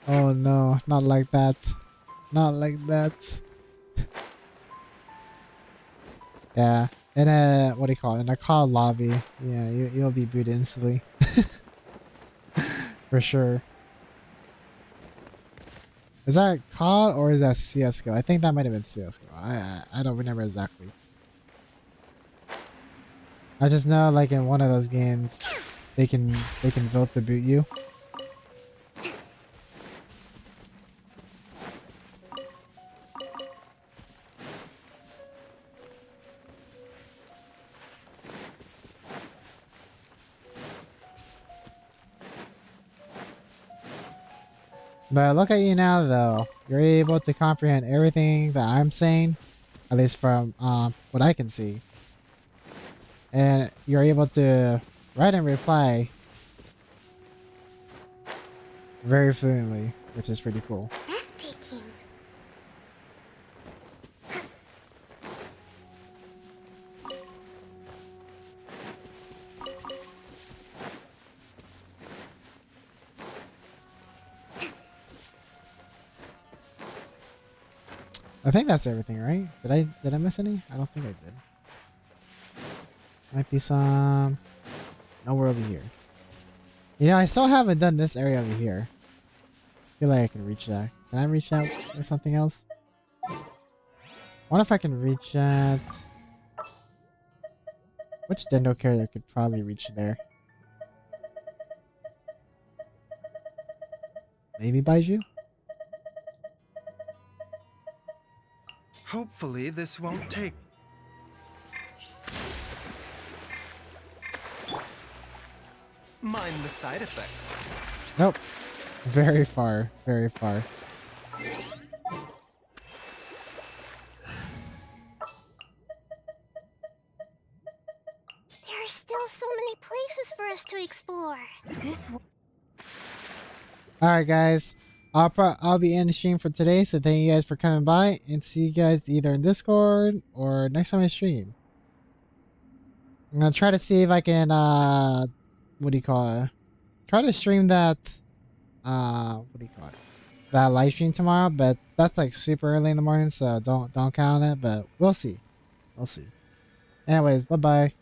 S1: Oh no. Not like that. Not like that. Yeah. In a, what do you call it? In a call lobby. Yeah, you'll be booted instantly. For sure. Is that COD or is that CSGO? I think that might have been CSGO. I don't remember exactly. I just know like in one of those games they can vote to boot you. But look at you now though. You're able to comprehend everything that I'm saying, at least from what I can see. And you're able to write and reply very fluently, which is pretty cool.
S2: Breathtaking.
S1: I think that's everything, right? Did I miss any? I don't think I did. Might be some nowhere over here. You know, I still haven't done this area over here. I feel like I can reach that. Can I reach that or something else? I wonder if I can reach that. Which Dendo character could probably reach there? Maybe Baiju?
S3: Hopefully this won't take. Mind the side effects.
S1: Nope. Very far. Very far.
S2: There are still so many places for us to explore.
S1: Alright guys. I'll be in the stream for today, so thank you guys for coming by, and see you guys either in Discord or next time I stream. I'm gonna try to see if I can what do you call it? Try to stream that what do you call it? That live stream tomorrow, but that's like super early in the morning, so don't count on it, but we'll see. We'll see. Anyways, bye bye.